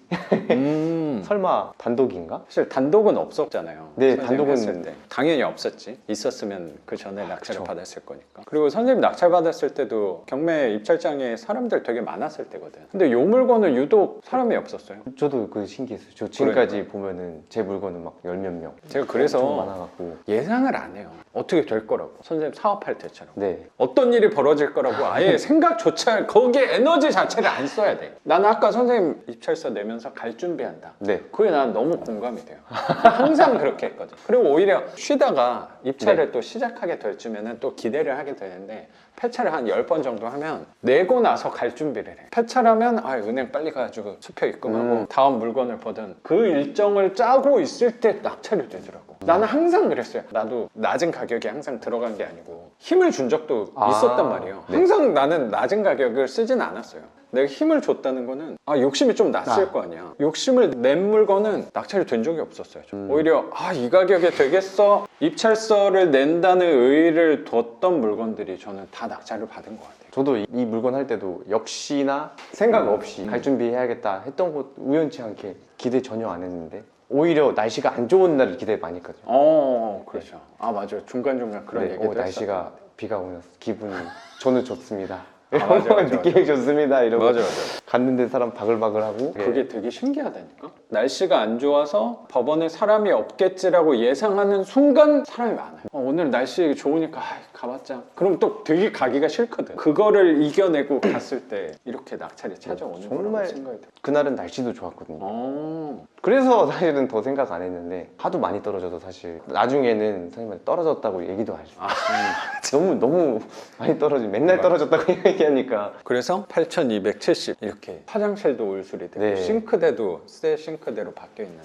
설마 단독인가? 사실 단독은 없었잖아요. 네, 선생님 단독은- 했을 때. 당연히 없었지. 있었으면 그 전에 낙찰을 그쵸. 받았을 거니까. 그리고 선생님 낙찰 받았을 때도 경매 입찰장에 사람들 되게 많았을 때거든. 근데 요 물건은 유독 사람이 없었어요. 저도 그 신기했어요. 저 지금까지 보면은 제 물건은 막 열 몇 명. 제가 엄청 그래서 많아갖고. 예상을 안 해요. 어떻게 될 거라고. 선생님 사업할 때처럼. 네. 어떤 일이 벌어질 거라고 아예 생각조차 거기에 에너지 자체를 안 써야 돼. 나는 아까 선생님 입찰서 내면서 갈 준비한다. 네. 그게 난 너무 공감이 돼요. 항상 그렇게 했거든. 그리고 오히려 쉬다가 입찰을 또 시작하게 될 쯤에는 또 기대를 하게 되는데 폐차를 한 10번 정도 하면 내고 나서 갈 준비를 해. 폐차를 하면 은행 빨리 가가지고 수표 입금하고 다음 물건을 보든 그 일정을 짜고 있을 때 낙찰이 되더라고. 나는 항상 그랬어요. 나도 낮은 가격에 항상 들어간 게 아니고 힘을 준 적도 있었단 말이에요. 네. 항상 나는 낮은 가격을 쓰진 않았어요. 내가 힘을 줬다는 거는 욕심이 좀 났을 거 아니야. 욕심을 낸 물건은 낙찰이 된 적이 없었어요. 오히려 이 가격에 되겠어? 입찰서를 낸다는 의의를 뒀던 물건들이 저는 다 낙찰을 받은 것 같아요. 저도 이 물건 할 때도 역시나 생각 없이 갈 준비해야겠다 했던 것 우연치 않게 기대 전혀 안 했는데 오히려 날씨가 안 좋은 날을 기대 많이 했거든요. 그렇죠. 맞아요. 중간중간 그런 네, 얘기도 날씨가 비가 오면서 기분이 저는 좋습니다. 맞아. 느낌이 좋습니다. 이러고 맞아. 갔는데 사람 바글바글하고 그게 되게 신기하다니까. 날씨가 안 좋아서 법원에 사람이 없겠지라고 예상하는 순간 사람이 많아요. 오늘 날씨 좋으니까 가봤자. 그럼 또 되게 가기가 싫거든. 그거를 이겨내고 갔을 때 이렇게 낙찰이 찾아오는 정말 거라고 생각이 들어요. 그날은 날씨도 좋았거든요. 그래서 사실은 더 생각 안 했는데 하도 많이 떨어져서 사실 나중에는 선생님한테 떨어졌다고 얘기도 하죠. 너무 많이 떨어지고 맨날 떨어졌다고 얘기하니까 그래서 8,270 이렇게 화장실도 올수리 되고 네. 싱크대도 새 싱크대로 바뀌어 있는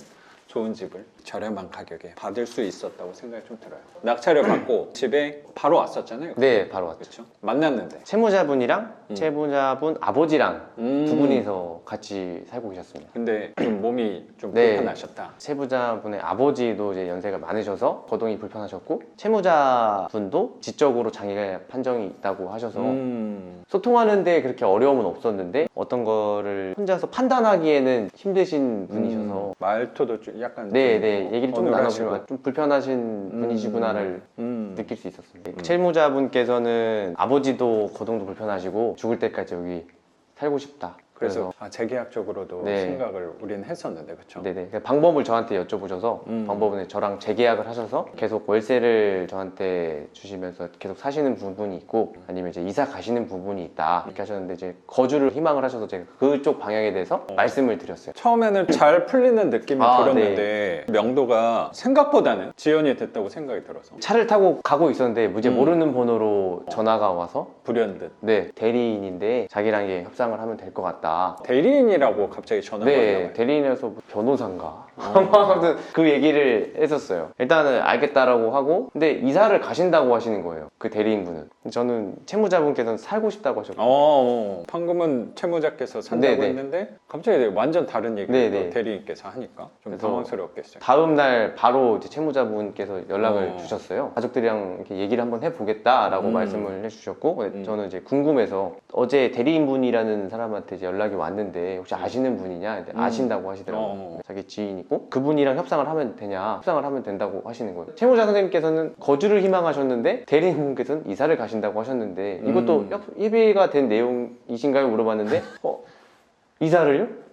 좋은 집을 저렴한 가격에 받을 수 있었다고 생각이 좀 들어요. 낙찰을 받고 집에 바로 왔었잖아요. 네 바로 왔죠. 그렇죠? 만났는데 채무자분이랑 채무자분 아버지랑 음. 두 분이서 같이 살고 계셨습니다. 근데 좀 몸이 좀 네. 불편하셨다. 채무자분의 아버지도 이제 연세가 많으셔서 거동이 불편하셨고 채무자분도 지적으로 장애 판정이 있다고 하셔서 소통하는데 그렇게 어려움은 없었는데 어떤 거를 혼자서 판단하기에는 힘드신 분이셔서 말투도 좀 약간 네네 얘기를 좀 어눌하시고. 나눠보면 좀 불편하신 분이시구나를 느낄 수 있었습니다. 채무자분께서는 아버지도 거동도 불편하시고 죽을 때까지 여기 살고 싶다. 그래서 재계약적으로도 네. 생각을 우린 했었는데 그렇죠? 네네 방법을 저한테 여쭤보셔서 방법은 저랑 재계약을 하셔서 계속 월세를 저한테 주시면서 계속 사시는 부분이 있고 아니면 이제 이사 가시는 부분이 있다 이렇게 하셨는데 이제 거주를 희망을 하셔서 제가 그쪽 방향에 대해서 말씀을 드렸어요. 처음에는 잘 풀리는 느낌이 아, 들었는데 명도가 생각보다는 지연이 됐다고 생각이 들어서 차를 타고 가고 있었는데 이제 모르는 번호로 전화가 와서 불현듯 네 대리인인데 자기랑 이게 협상을 하면 될 것 같다 하겠다. 대리인이라고 갑자기 전화가 네, 왔나요? 대리인에서 뭐 변호사인가? 아무튼 그 얘기를 했었어요. 일단은 알겠다라고 하고, 근데 이사를 가신다고 하시는 거예요. 그 대리인분은. 저는 채무자분께서는 살고 싶다고 하셨고. 방금은 채무자께서 산다고 네네. 했는데 갑자기 완전 다른 얘기를 네네. 또 대리인께서 하니까 좀 그래서 당황스러웠겠어요. 다음 날 바로 이제 채무자분께서 연락을 어. 주셨어요. 가족들이랑 이렇게 얘기를 한번 해보겠다라고 말씀을 해주셨고, 저는 이제 궁금해서 어제 대리인분이라는 사람한테 이제 연락이 왔는데 혹시 아시는 분이냐? 근데 아신다고 하시더라고요. 자기 지인이고 그분이랑 협상을 하면 되냐? 협상을 하면 된다고 하시는 거예요. 채무자 선생님께서는 거주를 희망하셨는데 대리인분께서는 이사를 가신다고 하셨는데 이것도 협의가 된 내용이신가요? 물어봤는데 이사를요?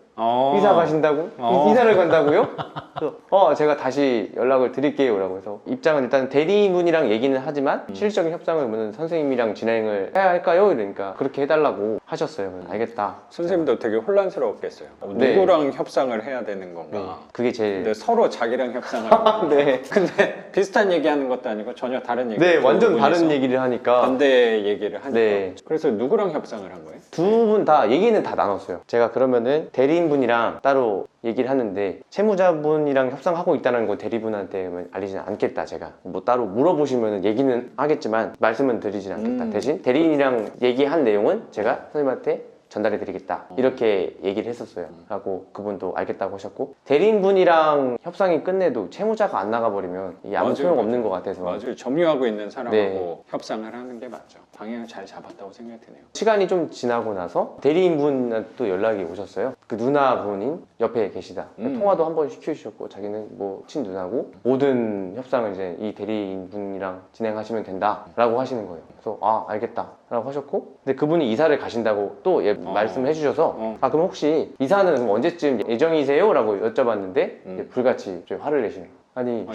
이사 가신다고? 이사를 간다고요? 그래서 제가 다시 연락을 드릴게요 라고 해서 입장은 일단 대리인분이랑 얘기는 하지만 실질적인 협상을 그러면 선생님이랑 진행을 해야 할까요? 이러니까 그렇게 해달라고 하셨어요. 그래서 알겠다. 선생님도 되게 혼란스러웠겠어요. 네. 누구랑 협상을 해야 되는 건가? 네. 그게 제일 근데 서로 자기랑 협상을 하고 네. 근데 비슷한 얘기하는 것도 아니고 전혀 다른 얘기. 네, 완전 다른 얘기를 하니까 반대 얘기를 하니까. 네. 그래서 누구랑 협상을 한 거예요? 두 분 다 얘기는 다 나눴어요. 제가 그러면은 대리인분이랑 따로 얘기를 하는데 채무자분이랑 협상하고 있다는 거 대리분한테 알리지는 않겠다. 제가 뭐 따로 물어보시면 얘기는 하겠지만 말씀은 드리진 않겠다. 대신 대리인이랑 얘기한 내용은 제가 선생님한테 전달해 드리겠다 이렇게 얘기를 했었어요. 하고 그분도 알겠다고 하셨고, 대리인분이랑 협상이 끝내도 채무자가 안 나가버리면 이게 아무 소용없는 것 같아서 맞아요. 점유하고 있는 사람하고 네. 협상을 하는 게 맞죠. 방향을 잘 잡았다고 생각이 드네요. 시간이 좀 지나고 나서 대리인분한테 또 연락이 오셨어요. 그 누나분인 옆에 계시다. 통화도 한번 시켜주셨고, 자기는 뭐 친누나고 모든 협상을 이제 이 대리인분이랑 진행하시면 된다라고 하시는 거예요. 그래서 알겠다 라고 하셨고, 근데 그분이 이사를 가신다고 또 말씀을 해주셔서 그럼 혹시 이사는 그럼 언제쯤 예정이세요? 라고 여쭤봤는데 불같이 좀 화를 내시는 거예요. 아니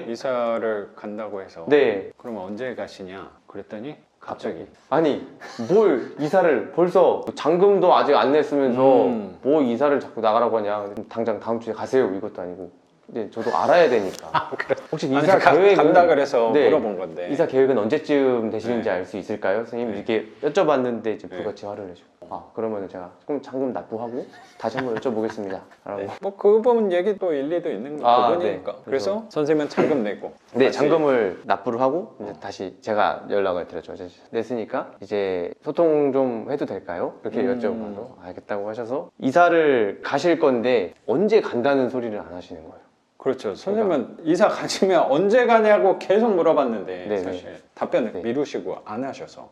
이사를 간다고 해서 네. 그럼 언제 가시냐 그랬더니 갑자기 아니 뭘 이사를 벌써 잔금도 아직 안 냈으면서 뭐 이사를 자꾸 나가라고 하냐. 당장 다음 주에 가세요. 이것도 아니고 이제 저도 알아야 되니까. 혹시 이사 계획은 간다 그래서 네, 물어본 건데 이사 계획은 언제쯤 되시는지 알 수 있을까요? 선생님 이렇게 여쭤봤는데 이제 불같이 화를 내시고 그러면 제가 조금 잔금 납부하고 다시 한번 여쭤보겠습니다 라고. 뭐 그 부분 얘기도 일리도 있는 부분이니까. 네. 그래서 선생님은 잔금 내고 네, 다시 잔금을 납부를 하고 이제 다시 제가 연락을 드렸죠. 이제 냈으니까 이제 소통 좀 해도 될까요? 이렇게 여쭤봐서 알겠다고 하셔서 이사를 가실 건데 언제 간다는 소리를 안 하시는 거예요. 그렇죠. 선생님은 이사 가시면 언제 가냐고 계속 물어봤는데 네네. 사실 답변을 네. 미루시고 안 하셔서.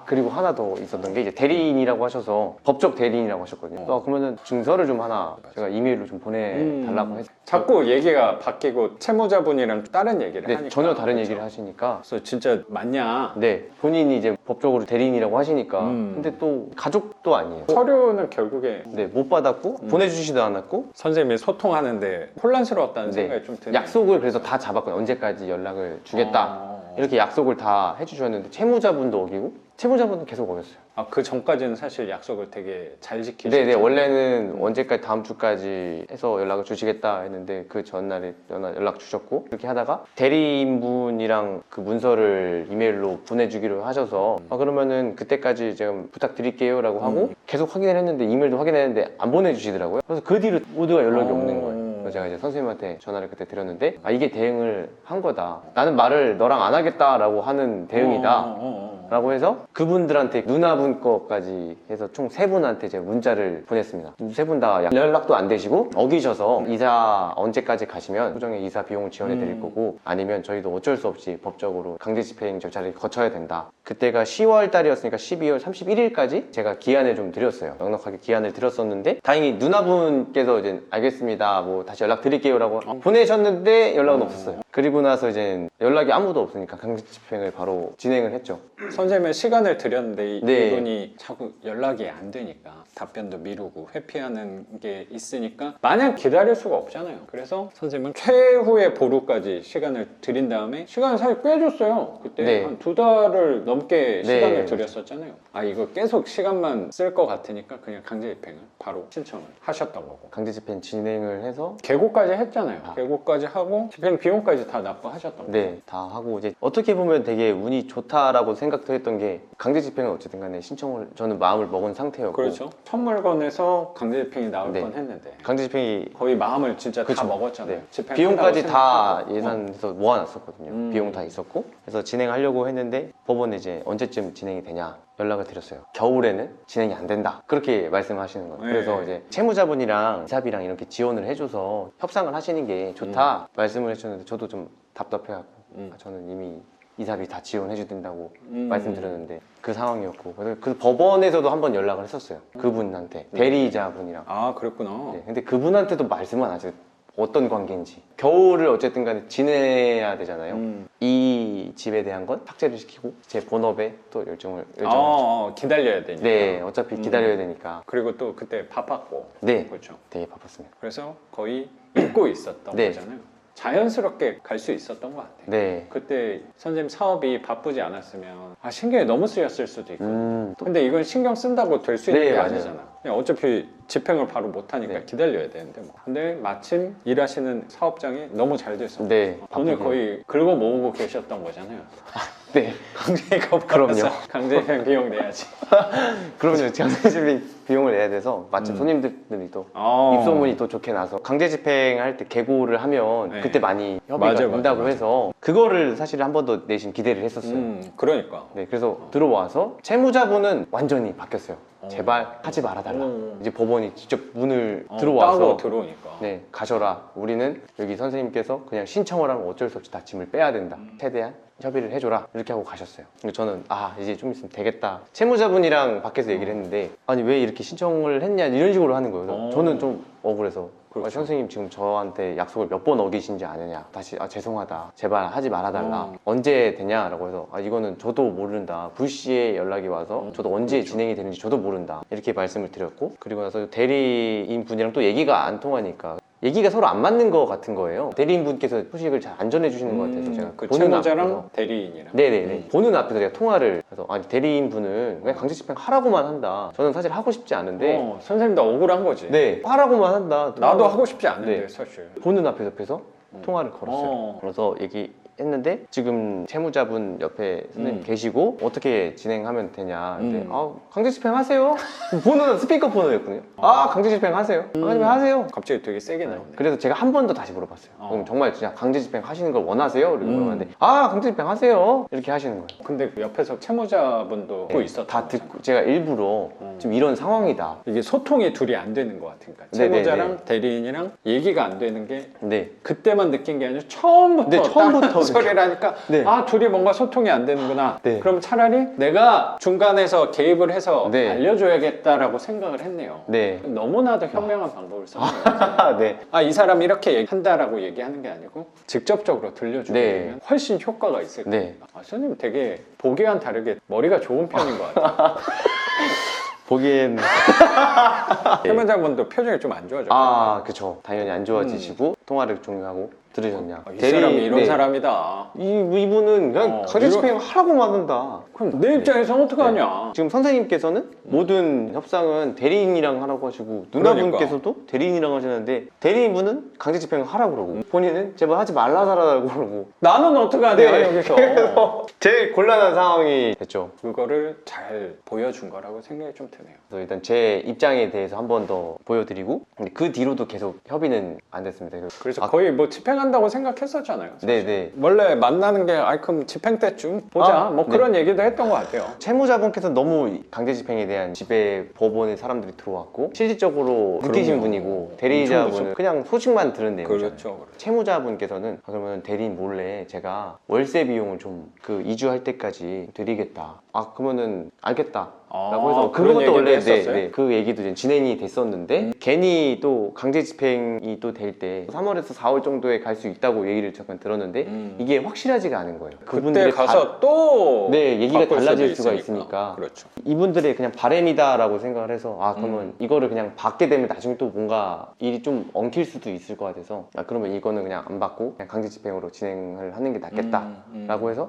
그리고 하나 더 있었던 게 이제 대리인이라고 하셔서 법적 대리인이라고 하셨거든요. 그러면은 증서를 좀 하나 제가 이메일로 좀 보내달라고 했어요. 자꾸 얘기가 바뀌고 채무자분이랑 다른 얘기를 네, 하니까. 전혀 다른 그렇죠. 얘기를 하시니까 그래서 진짜 맞냐? 네, 본인이 이제 법적으로 대리인이라고 하시니까 근데 또 가족도 아니에요. 서류는 결국에 네, 못 받았고 보내주시지도 않았고 선생님이 소통하는데 혼란스러웠다는 생각이 좀 드네요. 약속을 그래서 다 잡았거든요. 언제까지 연락을 주겠다 이렇게 약속을 다 해주셨는데 채무자분도 어기고 채무자분은 계속 어겼어요. 그 전까지는 사실 약속을 되게 잘 지키셨죠. 네네, 원래는 언제까지 다음 주까지 해서 연락을 주시겠다 했는데 그 전날에 연락 주셨고, 그렇게 하다가 대리인분이랑 그 문서를 이메일로 보내주기로 하셔서 그러면은 그때까지 제가 부탁드릴게요 라고 하고 계속 확인을 했는데 이메일도 확인했는데 안 보내주시더라고요. 그래서 그 뒤로 모두가 연락이 없는 거예요. 그래서 제가 이제 선생님한테 전화를 그때 드렸는데 이게 대응을 한 거다. 나는 말을 너랑 안 하겠다라고 하는 대응이다. 라고 해서 그분들한테 누나분 거까지 해서 총 3분한테 제가 문자를 보냈습니다. 3분 다 연락도 안 되시고 어기셔서 이사 언제까지 가시면 소정의 이사 비용을 지원해 드릴 거고, 아니면 저희도 어쩔 수 없이 법적으로 강제 집행 절차를 거쳐야 된다. 그때가 10월 달이었으니까 12월 31일까지 제가 기한을 좀 드렸어요. 넉넉하게 기한을 드렸었는데 다행히 누나분께서 이제 알겠습니다, 뭐 다시 연락 드릴게요 라고 보내셨는데 연락은 없었어요. 그리고 나서 이제 연락이 아무도 없으니까 강제 집행을 바로 진행을 했죠. 선생님은 시간을 드렸는데 네. 이분이 자꾸 연락이 안 되니까 답변도 미루고 회피하는 게 있으니까 마냥 기다릴 수가 없잖아요. 그래서 선생님은 최후의 보루까지 시간을 드린 다음에 시간을 사실 꽤 줬어요. 그때 네. 한 2달을 넘게 네. 시간을 드렸었잖아요. 이거 계속 시간만 쓸 것 같으니까 그냥 강제 집행을 바로 신청을 하셨던 거고, 강제 집행 진행을 해서 계고까지 했잖아요. 계고까지 하고 집행 비용까지 다 납부하셨던 거고. 네, 다 하고 이제 어떻게 보면 되게 운이 좋다라고 생각해요. 생각했던 게 강제 집행은 어쨌든 간에 신청을 저는 마음을 먹은 상태였고 그렇죠. 첫 물건에서 강제 집행이 나올 네. 뻔했는데 강제 집행이 거의 마음을 진짜 다 그쵸. 먹었잖아요. 네. 집행한다고 비용까지 다 생각하고. 예산해서 모아놨었거든요. 비용 다 있었고 그래서 진행하려고 했는데 법원에 이제 언제쯤 진행이 되냐 연락을 드렸어요. 겨울에는 진행이 안 된다 그렇게 말씀하시는 거예요. 네. 그래서 이제 채무자분이랑 이사비랑 이렇게 지원을 해줘서 협상을 하시는 게 좋다 말씀을 해주셨는데 저도 좀 답답해갖고 저는 이미 이사비 다 지원해줘야 된다고 말씀드렸는데 그 상황이었고 그래서 그 법원에서도 한번 연락을 했었어요. 그분한테 대리이자분이랑. 아 그랬구나. 네, 근데 그분한테도 말씀은 안 하세요. 어떤 관계인지. 겨울을 어쨌든 간에 지내야 되잖아요. 이 집에 대한 건 삭제를 시키고 제 본업에 또 열정을 기다려야 되니까. 네, 어차피 기다려야 되니까. 그리고 또 그때 바빴고. 네, 그렇죠. 되게 바빴습니다. 그래서 거의 잊고 있었던 네. 거잖아요. 자연스럽게 갈 수 있었던 것 같아요. 네. 그때 선생님 사업이 바쁘지 않았으면 신경이 너무 쓰였을 수도 있고. 근데 이건 신경 쓴다고 될 수 있는 네, 게 맞아요. 아니잖아. 그냥 어차피 집행을 바로 못하니까 네. 기다려야 되는데 뭐. 근데 마침 일하시는 사업장이 너무 잘 돼서 네. 돈을 바쁘게. 거의 긁어 모으고 계셨던 거잖아요. 네. 강제가 그럼요. 강제입행 비용 내야지. 그럼요. 강제 집행 비용을 내야 돼서 마침 손님들이 또 입소문이 또 좋게 나서 강제 집행할 때 계고를 하면 네. 그때 많이 협의가 맞아요, 된다고 맞아요. 해서 그거를 사실 한 번 더 내심 기대를 했었어요. 그러니까. 네, 그래서 들어와서 채무자분은 완전히 바뀌었어요. 제발 하지 말아달라. 이제 법원이 직접 문을 들어와서 따로 들어오니까. 네, 가셔라. 우리는 여기 선생님께서 그냥 신청을 하면 어쩔 수 없이 다 짐을 빼야 된다. 최대한 협의를 해줘라. 이렇게 하고 가셨어요. 근데 저는 이제 좀 있으면 되겠다. 채무자분이랑 밖에서 얘기를 했는데 아니 왜 이렇게 신청을 했냐 이런 식으로 하는 거예요. 그래서 저는 좀 억울해서 그렇죠. 선생님 지금 저한테 약속을 몇 번 어기신지 아느냐. 다시 죄송하다. 제발 하지 말아달라. 언제 되냐라고 해서 이거는 저도 모른다. 불시에 연락이 와서 저도 언제 그렇죠. 진행이 되는지 저도 모른다. 이렇게 말씀을 드렸고 그리고 나서 대리인 분이랑 또 얘기가 안 통하니까 얘기가 서로 안 맞는 것 같은 거예요. 대리인분께서 소식을 잘 안 전해주시는 것 같아서 제가 그 보는 채무자랑 앞에서 대리인이랑. 네네네 보는 앞에서 제가 통화를 해서 대리인분은 그냥 강제 집행 하라고만 한다. 저는 사실 하고 싶지 않은데 선생님도 억울한 거지. 네 하라고만 한다. 나도 하고 싶지 않은데 네. 사실. 보는 앞에서 통화를 걸었어요. 그래서 얘기했는데 지금 채무자분 옆에 선생님 계시고 어떻게 진행하면 되냐. 근데 강제 집행하세요. 보는 스피커폰이었거든요. 강제 집행하세요. 강제 집행하세요. 갑자기 되게 세게 나오네. 그래서 제가 한 번 더 다시 물어봤어요. 그럼 정말 진짜 강제 집행하시는 걸 원하세요? 이렇게 물어봤는데 강제 집행하세요. 이렇게 하시는 거예요. 근데 그 옆에서 채무자분도 듣고 있었다. 다 듣고 제가 일부러 지금 이런 상황이다. 이게 소통이 둘이 안 되는 것 같으니까 네네네. 채무자랑 대리인이랑 얘기가 안 되는 게 네. 그때만 느낀 게 아니라 처음부터 네, 처음부터 소리를 하니까 네. 둘이 뭔가 소통이 안 되는구나. 네. 그럼 차라리 내가 중간에서 개입을 해서 네. 알려줘야겠다라고 생각을 했네요. 네. 너무나도 현명한 방법을 썼네요. 네. 이 사람 이렇게 한다라고 얘기하는 게 아니고 직접적으로 들려주면 네. 훨씬 효과가 있을 거예요. 네. 선생님 되게 보기와는 다르게 머리가 좋은 편인 것 같아요. 보기엔 채무자분도 표정이 좀 안 좋아져요. 그쵸. 당연히 안 좋아지시고 통화를 종료하고 들으셨냐. 이 사람이 이런 사람이다. 이분은 그냥 강제 집행 하라고만 한다. 그럼 내 입장에서는 어떡하냐. 지금 선생님께서는 모든 협상은 대리인이랑 하라고 하시고 누나분께서도 대리인이랑 하시는데 대리인분은 강제 집행을 하라고 그러고 본인은 제발 하지 말라고 그러고 나는 어떡하냐 네. 여기서. 그래서 제일 곤란한 상황이 됐죠. 그거를 잘 보여준 거라고 생각이 좀 드네요. 그래서 일단 제 입장에 대해서 한 번 더 보여드리고 근데 그 뒤로도 계속 협의는 안 됐습니다. 그래서 거의 뭐 집행한다고 생각했었잖아요. 사실. 네네. 원래 만나는 게 그럼 집행 때쯤 보자 뭐 그런 얘기도 했던 것 같아요. 채무자분께서 너무 강제 집행에 대한 집에 법원에 사람들이 들어왔고 실질적으로 느끼신 분이고 대리자분은 그냥 소식만 들은 내용이잖아요. 그렇죠. 채무자분께서는 그러면 대리인 몰래 제가 월세 비용을 좀 이주할 때까지 드리겠다. 그러면은 알겠다. 라고 해서 그런 그것도 원래 했었어요? 그 얘기도 이제 진행이 됐었는데 괜히 또 강제 집행이 또 될 때 3월에서 4월 정도에 갈 수 있다고 얘기를 잠깐 들었는데 이게 확실하지가 않은 거예요. 그때 가서 또 얘기가 바꿀 달라질 수도 수가 있으니까 그렇죠. 이분들의 그냥 바램이다라고 생각을 해서 그러면 이거를 그냥 받게 되면 나중에 또 뭔가 일이 좀 엉킬 수도 있을 것 같아서 그러면 이거는 그냥 안 받고 그냥 강제 집행으로 진행을 하는 게 낫겠다라고 해서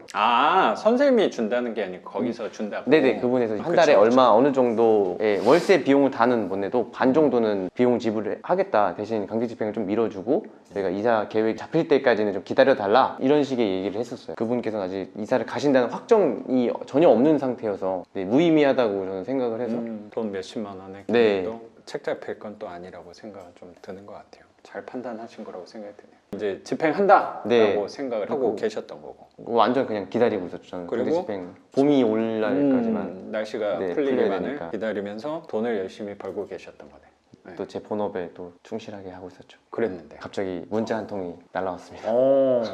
선생님이 준다는 게 아니고 거기서 준다고. 네네 그분에서 한 달에 얼마 어느 정도의 월세 비용을 다는 못 내도 반 정도는 비용 지불을 하겠다. 대신 강제 집행을 좀 밀어주고 저희가 이사 계획 잡힐 때까지는 좀 기다려달라 이런 식의 얘기를 했었어요. 그분께서는 아직 이사를 가신다는 확정이 전혀 없는 상태여서 네, 무의미하다고 저는 생각을 해서 돈 몇십만 원에 네. 도 책 잡힐 건 또 아니라고 생각은 좀 드는 것 같아요. 잘 판단하신 거라고 생각이 드네요. 이제 집행한다라고 네. 생각을 하고 계셨던 거고. 완전 그냥 기다리고 있었죠. 저는 그리고 강제 집행 봄이 올 날까지만 날씨가 네, 풀리기만을 풀려야 되니까. 기다리면서 돈을 열심히 벌고 계셨던 거네. 네. 또 제 본업에 또 충실하게 하고 있었죠. 그랬는데. 갑자기 문자 한 통이 날라왔습니다.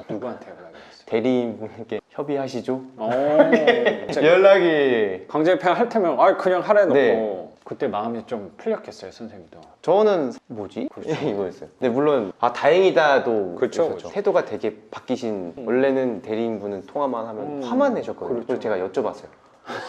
누구한테 연락했어요? 대리인분께 협의하시죠? 연락이 강제 집행 할 테면 그냥 하래 놓고 네. 그때 마음이 좀 풀렸겠어요, 선생님도. 저는 뭐지? 이거였어요. 근데 물론 다행이다도 그렇죠, 있었죠. 그렇죠. 태도가 되게 바뀌신 원래는 대리인분은 통화만 하면 화만 내셨거든요. 그렇죠. 그래서 제가 여쭤봤어요.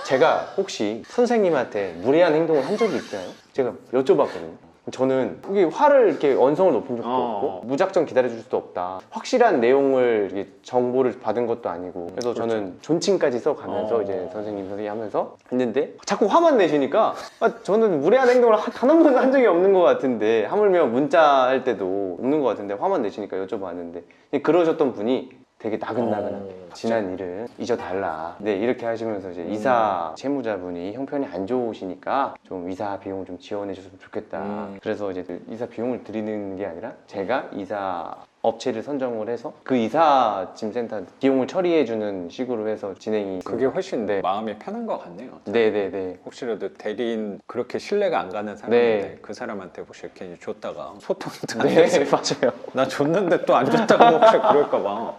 제가 혹시 선생님한테 무례한 행동을 한 적이 있나요? 제가 여쭤봤거든요. 저는 이게 화를 이렇게 언성을 높인 적도 없고 무작정 기다려줄 수도 없다. 확실한 내용을 이렇게 정보를 받은 것도 아니고 그래서 저는 존칭까지 써가면서 이제 선생님 하면서 했는데 자꾸 화만 내시니까 저는 무례한 행동을 단 한 번도 한 적이 없는 것 같은데 하물며 문자할 때도 없는 것 같은데 화만 내시니까 여쭤봤는데 그러셨던 분이 되게 나긋나긋하게 지난 일을 잊어달라. 네, 이렇게 하시면서 이제 이사 채무자분이 형편이 안 좋으시니까 좀 이사 비용을 좀 지원해 줬으면 좋겠다. 그래서 이제 이사 비용을 드리는 게 아니라 제가 이사 업체를 선정을 해서 그 이삿짐센터 비용을 처리해주는 식으로 해서 진행이 그게 훨씬 마음이 편한 것 같네요. 네네네. 혹시라도 대리인 그렇게 신뢰가 안 가는 사람인데 그 사람한테 혹시 괜히 줬다가 소통이 안 네, 돼서 맞아요. 나 줬는데 또 안 줬다고 혹시 그럴까 봐.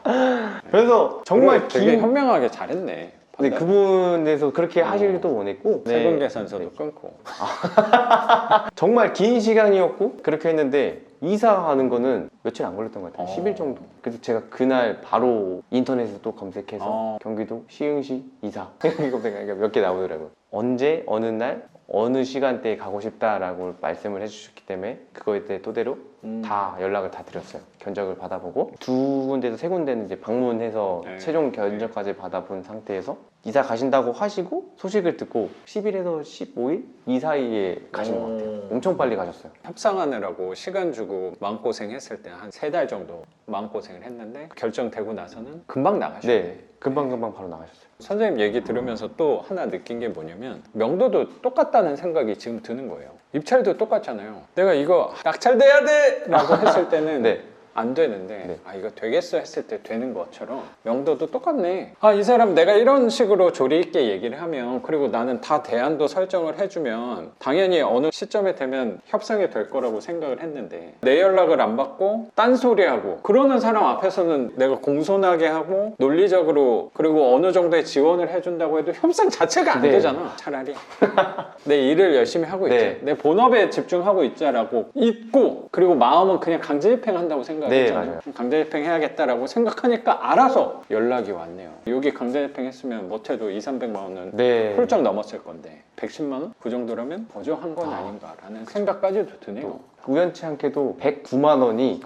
그래서 정말 되게 현명하게 잘했네. 네, 그분에서 그렇게 하시기도 원했고 세금 계산서도 끊고 정말 긴 시간이었고 그렇게 했는데 이사하는 거는 며칠 안 걸렸던 것 같아요. 10일 정도. 그래서 제가 그날 바로 인터넷에 또 검색해서 경기도 시흥시 이사 검색하니까 몇 개 나오더라고요. 언제 어느 날 어느 시간대에 가고 싶다라고 말씀을 해주셨기 때문에 그거에 대해 토대로 다 연락을 다 드렸어요. 견적을 받아보고 두 군데에서 세 군데는 이제 방문해서 최종 견적까지 받아본 상태에서 이사 가신다고 하시고 소식을 듣고 10일에서 15일 이 사이에 가신 것 같아요. 엄청 빨리 가셨어요. 협상하느라고 시간 주고 마음고생했을 때 한 3달 정도 마음고생을 했는데 결정되고 나서는 금방 나가셨네. 네, 금방금방 바로 나가셨어요. 선생님 얘기 들으면서 또 하나 느낀 게 뭐냐면 명도도 똑같다는 생각이 지금 드는 거예요. 입찰도 똑같잖아요. 내가 이거 낙찰돼야 돼! 라고 했을 때는 네. 안 되는데 네. 이거 되겠어 했을 때 되는 것처럼 명도도 똑같네. 이 사람 내가 이런 식으로 조리 있게 얘기를 하면 그리고 나는 다 대안도 설정을 해주면 당연히 어느 시점에 되면 협상이 될 거라고 생각을 했는데 내 연락을 안 받고 딴소리하고 그러는 사람 앞에서는 내가 공손하게 하고 논리적으로 그리고 어느 정도의 지원을 해준다고 해도 협상 자체가 안 네. 되잖아. 차라리 내 일을 열심히 하고 있자. 네. 내 본업에 집중하고 있자라고 있고 그리고 마음은 그냥 강제 집행한다고 생각했잖아요. 맞아요. 강제 집행해야겠다라고 생각하니까 알아서 연락이 왔네요. 여기 강제 집행했으면 못해도 200~300만 원은 네. 훌쩍 넘었을 건데 110만 원? 그 정도라면 거저한 건 아닌가라는 생각까지도 드네요. 우연치 않게도 109만 원이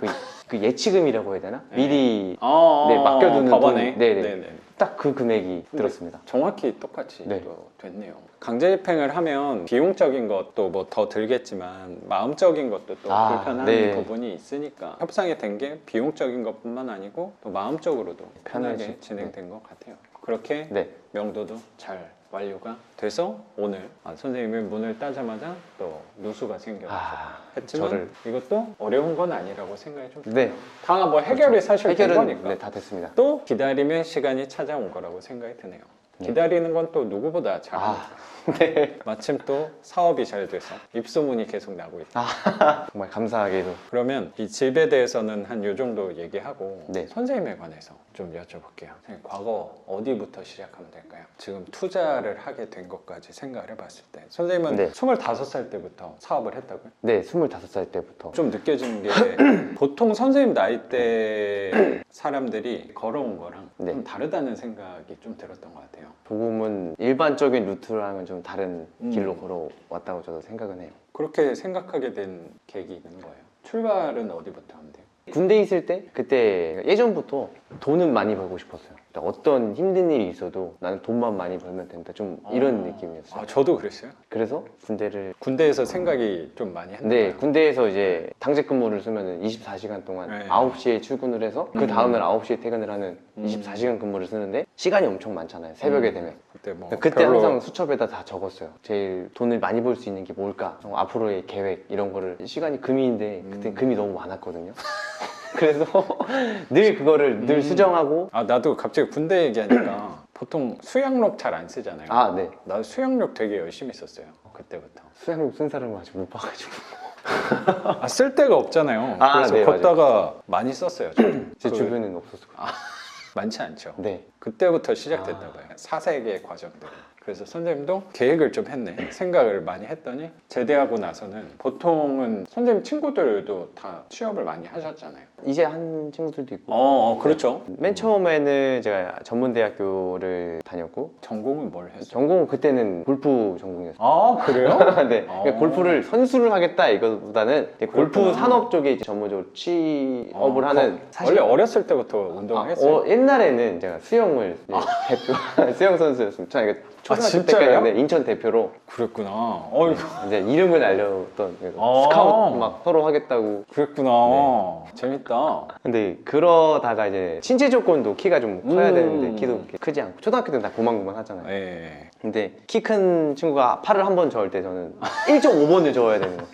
그 예치금이라고 해야 되나? 미리 네, 맡겨두는 법원에? 돈. 네네. 네네. 딱 그 금액이 들었습니다. 정확히 똑같이 네. 또 됐네요. 강제 집행을 하면 비용적인 것도 뭐 더 들겠지만 마음적인 것도 또 불편한 네. 부분이 있으니까 협상이 된 게 비용적인 것뿐만 아니고 또 마음적으로도 편하게 편하지. 진행된 것 같아요. 그렇게 네. 명도도 잘 완료가 돼서 오늘 선생님이 문을 따자마자 또 누수가 생겨서 했지만 이것도 어려운 건 아니라고 생각이 좀 네. 다 뭐 해결이 사실 된 해결은 거니까 네, 다 됐습니다. 또 기다림의 시간이 찾아온 거라고 생각이 드네요. 기다리는 건 또 누구보다 잘하니까. 네. 마침 또 사업이 잘 돼서 입소문이 계속 나고 있다. 정말 감사하게도. 그러면 이 집에 대해서는 한 요 정도 얘기하고 네. 선생님에 관해서 좀 여쭤볼게요. 선생님, 과거 어디부터 시작하면 될까요? 지금 투자를 하게 된 것까지 생각을 해봤을 때 선생님은 네. 25살 때부터 사업을 했다고요? 네, 25살 때부터. 좀 느껴지는 게 보통 선생님 나이대 사람들이 걸어온 거랑 네. 좀 다르다는 생각이 좀 들었던 것 같아요. 조금은 일반적인 루트랑은 좀 다른 길로 걸어왔다고 저도 생각은 해요. 그렇게 생각하게 된 계기 있는 거예요. 출발은 어디부터 하면 돼요? 군대 있을 때 그때 예전부터 돈은 많이 벌고 싶었어요. 어떤 힘든 일이 있어도 나는 돈만 많이 벌면 된다. 좀 이런 느낌이었어요. 아, 저도 그랬어요. 그래서 군대를 군대에서 생각이 좀 많이 했나요? 네, 군대에서 이제 당직 근무를 쓰면은 24시간 동안 네. 9시에 출근을 해서 그 다음날 9시에 퇴근을 하는 24시간 근무를 쓰는데 시간이 엄청 많잖아요. 새벽에 되면. 그때 뭐 그때 별로- 항상 수첩에다 다 적었어요. 제일 돈을 많이 벌 수 있는 게 뭘까? 앞으로의 계획 이런 거를 시간이 금이인데 그때 금이 너무 많았거든요. 그래서 늘 그거를 늘 수정하고 아, 나도 갑자기 군대 얘기하니까 보통 수양록 잘 안 쓰잖아요. 아, 네. 나도 수양록 되게 열심히 썼어요. 그때부터. 수양록 쓴 사람을 아직 못 봐가지고 아, 쓸 데가 없잖아요. 아, 그래서 네, 걷다가 많이 썼어요. 저도. 제 그- 주변에는 없었을 거예요. 많지 않죠. 네. 그때부터 시작됐나 봐요. 사색의 과정들. 그래서 선생님도 계획을 좀 했네. 생각을 많이 했더니 제대하고 나서는 보통은 선생님 친구들도 다 취업을 많이 하셨잖아요. 이제 한 친구들도 있고 그렇죠. 맨 처음에는 제가 전문대학교를 다녔고 전공은 뭘 했어요? 전공은 그때는 골프 전공이었어요. 아, 그래요? 네. 그러니까 골프를 선수를 하겠다 이거보다는 이제 골프 그렇구나. 산업 쪽에 이제 전문적으로 취업을 하는 원래 어렸을 때부터 운동을 했어요? 옛날에는 제가 수영을 이제 대표 수영 선수였습니다. 제가 초등학교 진짜요? 때까지 인천 대표로 그랬구나. 어이구. 이제 이름을 알렸던 그래서 아. 스카우트 막 서로 하겠다고. 그랬구나. 재밌다. 근데 그러다가 이제 신체 조건도 키가 좀 커야 되는데 키도 이렇게 크지 않고 초등학교 때는 다 고만고만 하잖아요. 예. 근데 키 큰 친구가 팔을 한 번 저을 때 저는 1.5번을 저어야 되는 거예요.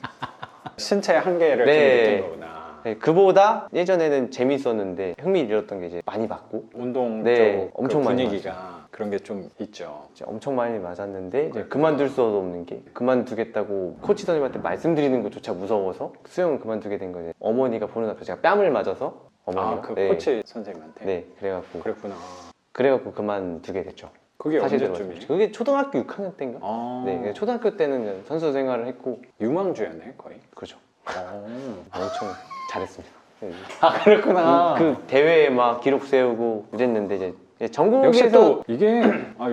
신체 한계를 좀 네. 느낀 거구나. 네, 그보다 예전에는 재밌었는데 흥미를 잃었던 게 이제 많이 맞고 운동 네, 쪽 엄청 그 많이 분위기가 그런 게 좀 있죠. 이제 엄청 많이 맞았는데 이제 그만둘 수 없는 게 그만두겠다고 코치 선생님한테 말씀드리는 것조차 무서워서 수영을 그만두게 된 거예요. 어머니가 보는 앞에 제가 뺨을 맞아서 어머니가 아, 그 네. 코치 선생님한테? 네, 그래갖고 그랬구나. 그만두게 됐죠. 그게 사실 언제쯤이에요? 들어갔어요. 그게 초등학교 6학년 때인가? 아, 네, 초등학교 때는 선수 생활을 했고 유망주였네 거의. 그렇죠. 어. 엄청 잘했습니다. 네. 아, 그렇구나. 그 대회에 막 기록 세우고 이랬는데 이제 전국에서 역시 또 이게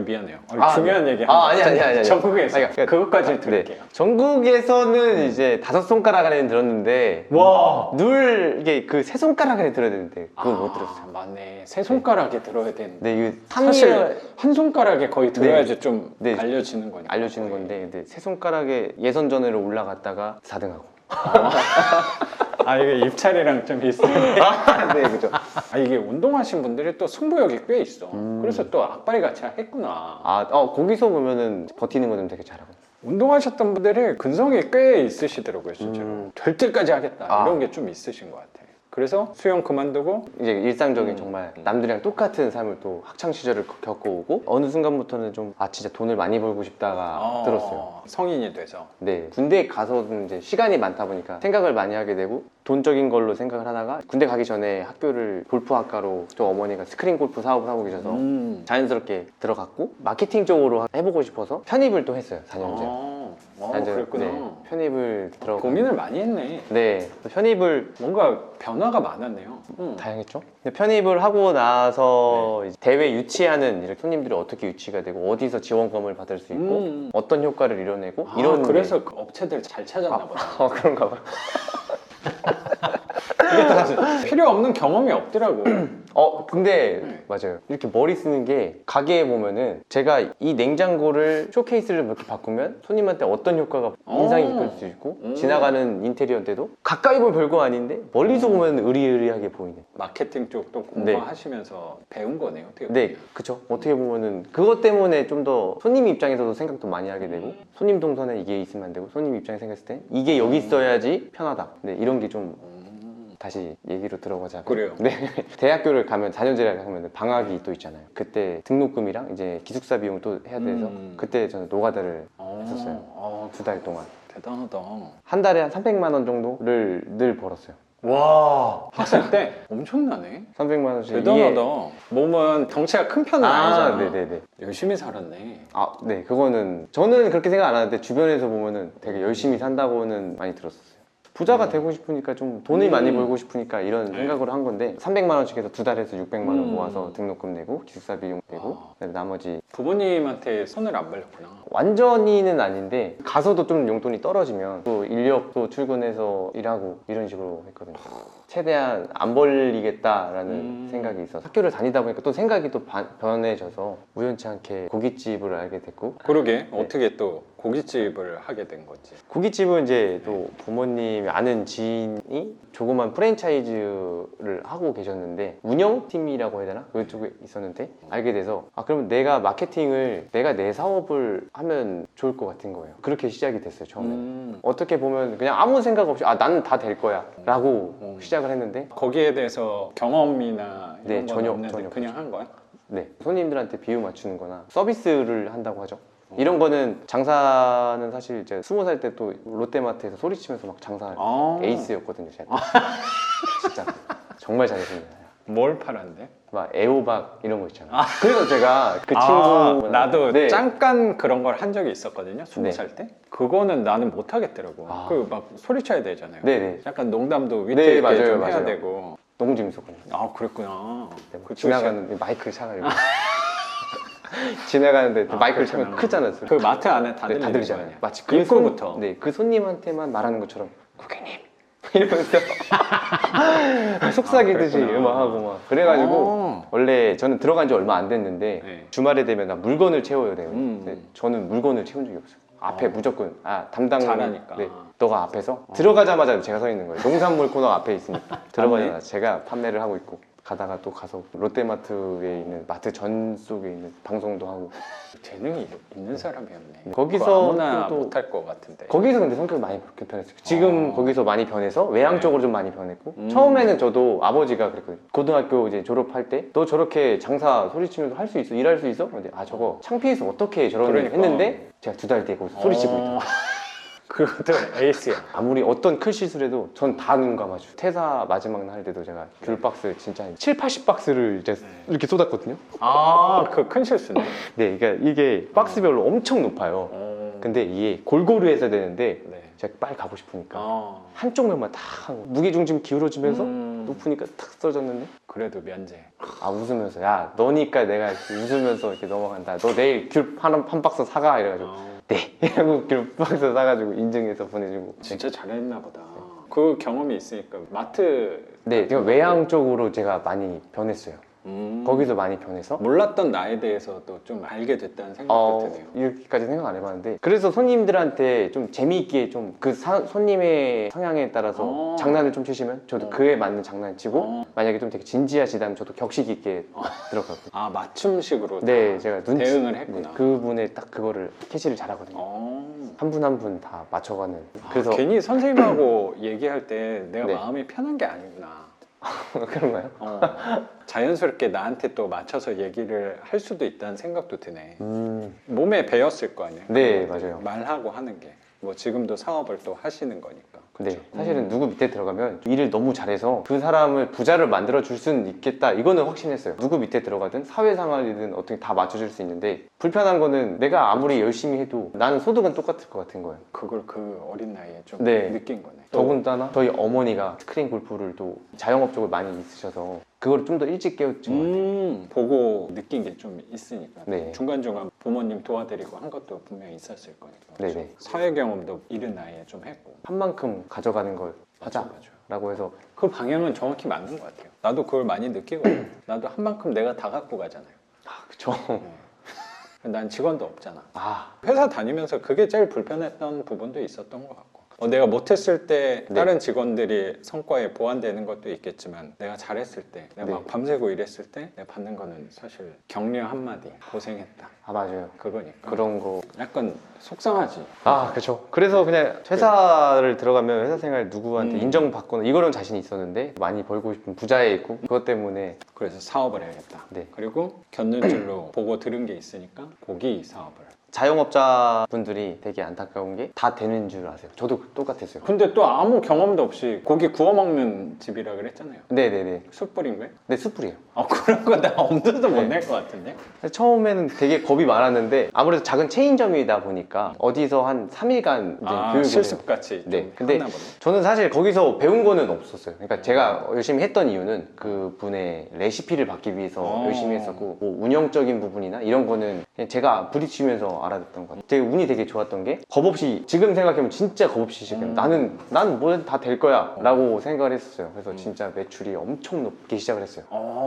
미안해요. 중요한 얘기 아니. 전국에서 그러니까 그것까지 네. 들을게요. 전국에서는 이제 5손가락 안에 들었는데 와. 늘 이게 그 세 손가락 안에 들어야 되는데 그걸 못 들었어요. 맞네. 세 손가락에 들어야 되는데. 근데 이게 사실 한 손가락에 거의 들어야지 좀 네. 알려지는 거니까. 알려지는 건데 근데 세 손가락에 예선전으로 올라갔다가 4등하고. 아, 이게 입찰이랑 좀 비슷해. 네, 그죠. 아, 이게 운동하신 분들이 또 승부욕이 꽤 있어. 그래서 또 악바리 같이 했구나. 거기서 보면은 버티는 거 좀 되게 잘하고. 운동하셨던 분들이 근성이 꽤 있으시더라고요, 실제로. 될 때까지 하겠다. 이런 게 좀 있으신 것 같아. 그래서 수영 그만두고 이제 일상적인 정말 남들이랑 똑같은 삶을 또 학창 시절을 겪어오고 어느 순간부터는 좀 진짜 돈을 많이 벌고 싶다가 들었어요. 성인이 돼서. 네, 군대 가서는 이제 시간이 많다 보니까 생각을 많이 하게 되고 돈적인 걸로 생각을 하다가 군대 가기 전에 학교를 골프학과로 또 어머니가 스크린 골프 사업을 하고 계셔서 자연스럽게 들어갔고 마케팅 쪽으로 해보고 싶어서 편입을 또 했어요. 4년제. 그랬구나. 편입을 들어가. 고민을 많이 했네. 네, 편입을 뭔가 변화가 많았네요. 다양했죠. 근데 편입을 하고 나서 이제 대회 유치하는 이렇게 손님들이 어떻게 유치가 되고 어디서 지원금을 받을 수 있고 어떤 효과를 이뤄내고 이런 그래서 그 업체들 잘 찾았나 보다. 그런가 봐. 이게 다 필요 없는 경험이 없더라고. 근데 네. 맞아요. 이렇게 머리 쓰는 게 가게에 보면은 제가 이 냉장고를 쇼케이스를 이렇게 바꾸면 손님한테 어떤 효과가 인상이 깊을 수 있고 지나가는 인테리어인데도 가까이 보면 별거 아닌데 멀리서 보면 의리의리하게 보이네. 마케팅 쪽도 네. 공부하시면서 배운 거네요. 어떻게 보면. 네, 그쵸. 어떻게 보면은 그것 때문에 좀 더 손님 입장에서도 생각도 많이 하게 되고 손님 동선에 이게 있으면 안 되고 손님 입장에 생각했을 때 이게 여기 있어야지 편하다. 네, 이런 게 좀 다시 얘기로 들어가자면 그래요. 네. 대학교를 가면 4년제를 가면 방학이 또 있잖아요. 그때 등록금이랑 이제 기숙사 비용 또 해야 돼서 그때 저는 노가다를 했었어요. 2달 동안. 대단하다. 한 달에 한 300만 원 정도를 늘 벌었어요. 와, 학생 때 엄청나네. 300만 원씩. 대단하다. 몸은 덩치가 큰 편은 아니잖아. 네네네. 열심히 살았네. 네, 그거는 저는 그렇게 생각 안 하는데 주변에서 보면은 되게 열심히 산다고는 많이 들었었어요. 부자가 되고 싶으니까 좀 돈을 많이 벌고 싶으니까 이런 생각으로 한 건데 300만 원씩 해서 2달에서 600만 원 모아서 등록금 내고 기숙사 비용 내고 그다음에 나머지 부모님한테 손을 안 벌렸구나. 완전히는 아닌데 가서도 좀 용돈이 떨어지면 또 인력도 출근해서 일하고 이런 식으로 했거든요. 최대한 안 벌리겠다라는 생각이 있어서 학교를 다니다 보니까 또 생각이 또 변해져서 우연치 않게 고깃집을 알게 됐고 그러게 어떻게 또 고깃집을 하게 된 거지? 고깃집은 이제 또 부모님이 아는 지인이 조그만 프랜차이즈를 하고 계셨는데 운영팀이라고 해야 되나? 그쪽에 있었는데 알게 돼서 아 그러면 내가 마케팅을 내가 내 사업을 하면 좋을 것 같은 거예요. 그렇게 시작이 됐어요 처음에. 어떻게 보면 그냥 아무 생각 없이 아 나는 다 될 거야 라고 시작을 했는데 거기에 대해서 경험이나 이런 네, 건 전혀, 없는데 전혀 그냥 한 거야? 네 손님들한테 비유 맞추는 거나 서비스를 한다고 하죠. 이런 거는 장사는 사실 이제 20살 때 또 롯데마트에서 소리치면서 막 장사할 에이스였거든요 제가. 진짜 정말 잘했습니다. 뭘 팔았는데? 막 애호박 이런 거 있잖아요. 그래서 제가 그 친구 나도 네. 잠깐 그런 걸 한 적이 있었거든요 20살 네. 때. 그거는 나는 못 하겠더라고. 그 막 소리쳐야 되잖아요. 네네. 약간 농담도 위트 네, 있게 맞아요, 좀 맞아요. 해야 되고. 너무 재밌었거든요. 아 그랬구나. 네, 막 그 지나가는 마이크를 차가지고 지나가는데 마이크를 차면 크잖아요. 그 마트 안에 다 네, 들리는 다 들리잖아요. 거 아니야? 마치 입구부터. 네, 그 손님한테만 말하는 것처럼 고객님 이러면서 속삭이듯이 그랬구나. 음악하고 막 그래가지고 원래 저는 들어간 지 얼마 안 됐는데 네. 주말에 되면 나 물건을 채워야 돼요. 음. 근데 저는 물건을 채운 적이 없어요. 앞에 무조건 담당 잘하니까. 네, 너가 앞에서 들어가자마자 제가 서 있는 거예요. 농산물 코너 앞에 있으니까 들어가자마자 제가 판매를 하고 있고 가다가 또 가서 롯데마트에 있는 마트 전 속에 있는 방송도 하고 재능이 있는 사람이었네. 거기서 그거 아무나 또- 못할 것 같은데. 거기서 근데 성격이 많이 그렇게 변했어요. 지금 거기서 많이 변해서 외향 네. 쪽으로 좀 많이 변했고 처음에는 저도 아버지가 그랬거든요. 고등학교 이제 졸업할 때 너 저렇게 장사 소리치면서 할 수 있어? 일할 수 있어? 근데 아 저거 창피해서 어떻게 저런 일을 그러니까. 했는데 제가 2달 뒤에 거기서 소리치고 있더라고요. 그것도 에이스야. 아무리 어떤 큰 실수를 해도 전 다 눈 감아줘. 퇴사 마지막 날 할 때도 제가 귤박스 진짜 7, 80박스를 이제 이렇게 쏟았거든요. 그 큰 실수네. 네, 그러니까 이게 박스별로 엄청 높아요. 근데 이게 골고루 해서 되는데 네. 제가 빨리 가고 싶으니까 어, 한쪽 면만 탁 하고 무게중심 기울어지면서 높으니까 탁 떨어졌는데 그래도 면제. 아 웃으면서 야 너니까 내가 이렇게 웃으면서 이렇게 넘어간다. 너 내일 귤 한 박스 사가 이래가지고 네 이러고 귤 박스 사가지고 인증해서 보내주고 진짜 잘했나 보다. 그 경험이 있으니까 마트. 네 제가 외향 쪽으로 제가 많이 변했어요. 거기서 많이 변해서 몰랐던 나에 대해서도 좀 알게 됐다는 생각도 드네요. 이렇게까지 생각 안 해봤는데 그래서 손님들한테 좀 재미있게 좀 그 손님의 성향에 따라서 장난을 좀 치시면 저도 그에 맞는 장난 치고 만약에 좀 되게 진지하시다면 저도 격식 있게 들어가고 아 맞춤식으로 네 제가 대응을 했구나. 네, 그분의 딱 그거를 캐치를 잘하거든요. 한 분 한 분 다 맞춰가는 그래서 괜히 선생님하고 얘기할 때 내가 네. 마음이 편한 게 아니구나. 그런가요? 자연스럽게 나한테 또 맞춰서 얘기를 할 수도 있다는 생각도 드네. 몸에 배웠을 거 아니에요. 네, 그런 것들. 맞아요. 말하고 하는 게. 뭐 지금도 사업을 또 하시는 거니까. 네, 사실은 누구 밑에 들어가면 일을 너무 잘해서 그 사람을 부자를 만들어 줄 수는 있겠다 이거는 확신했어요. 누구 밑에 들어가든 사회생활이든 어떻게 다 맞춰줄 수 있는데 불편한 거는 내가 아무리 열심히 해도 나는 소득은 똑같을 것 같은 거예요. 그걸 그 어린 나이에 좀 네. 느낀 거네. 더군다나 저희 어머니가 스크린 골프를 또 자영업 쪽을 많이 있으셔서 그걸 좀 더 일찍 깨우친 것 같아요. 보고 느낀 게 좀 있으니까. 네. 중간중간 부모님 도와드리고 한 것도 분명히 있었을 거니까. 네네. 그렇죠? 사회 경험도 이른 나이에 좀 했고. 한 만큼 가져가는 걸 하자라고 맞아. 해서 그 방향은 정확히 맞는 것 같아요. 나도 그걸 많이 느끼거든요. 나도 한 만큼 내가 다 갖고 가잖아요. 그쵸. 난 직원도 없잖아. 아 회사 다니면서 그게 제일 불편했던 부분도 있었던 것 같고 내가 못했을 때 네. 다른 직원들이 성과에 보완되는 것도 있겠지만 내가 잘했을 때 내가 네. 막 밤새고 일했을 때 내가 받는 거는 사실 격려 한마디 고생했다 아 맞아요. 그거니까 그런 거. 약간 속상하지. 아 그렇죠. 그래서 그냥 회사를 들어가면 회사 생활 누구한테 인정받거나 이거는 자신이 있었는데 많이 벌고 싶은 부자에 있고 그것 때문에 그래서 사업을 해야겠다. 네. 그리고 견눈질로 보고 들은 게 있으니까 고기 사업을 자영업자분들이 되게 안타까운 게 다 되는 줄 아세요. 저도 똑같았어요. 근데 또 아무 경험도 없이 고기 구워 먹는 집이라 그랬잖아요. 네네네. 숯불인 거예요? 네, 숯불이에요. 아 그런 거 나 엄두도 못 네. 낼 것 같은데? 처음에는 되게 겁이 많았는데 아무래도 작은 체인점이다 보니까 어디서 한 3일간 이제 교육을 실습같이 해요. 네. 좀 근데 했나 보네. 저는 사실 거기서 배운 거는 없었어요. 그러니까 제가 열심히 했던 이유는 그 분의 레시피를 받기 위해서 열심히 했었고 뭐 운영적인 부분이나 이런 거는 그냥 제가 부딪히면서 알아듣던 것 같아요. 되게 운이 되게 좋았던 게 겁 없이 지금 생각해보면 진짜 겁 없이 시작해요. 나는 뭐 다 될 거야 라고 생각을 했었어요. 그래서 진짜 매출이 엄청 높게 시작을 했어요.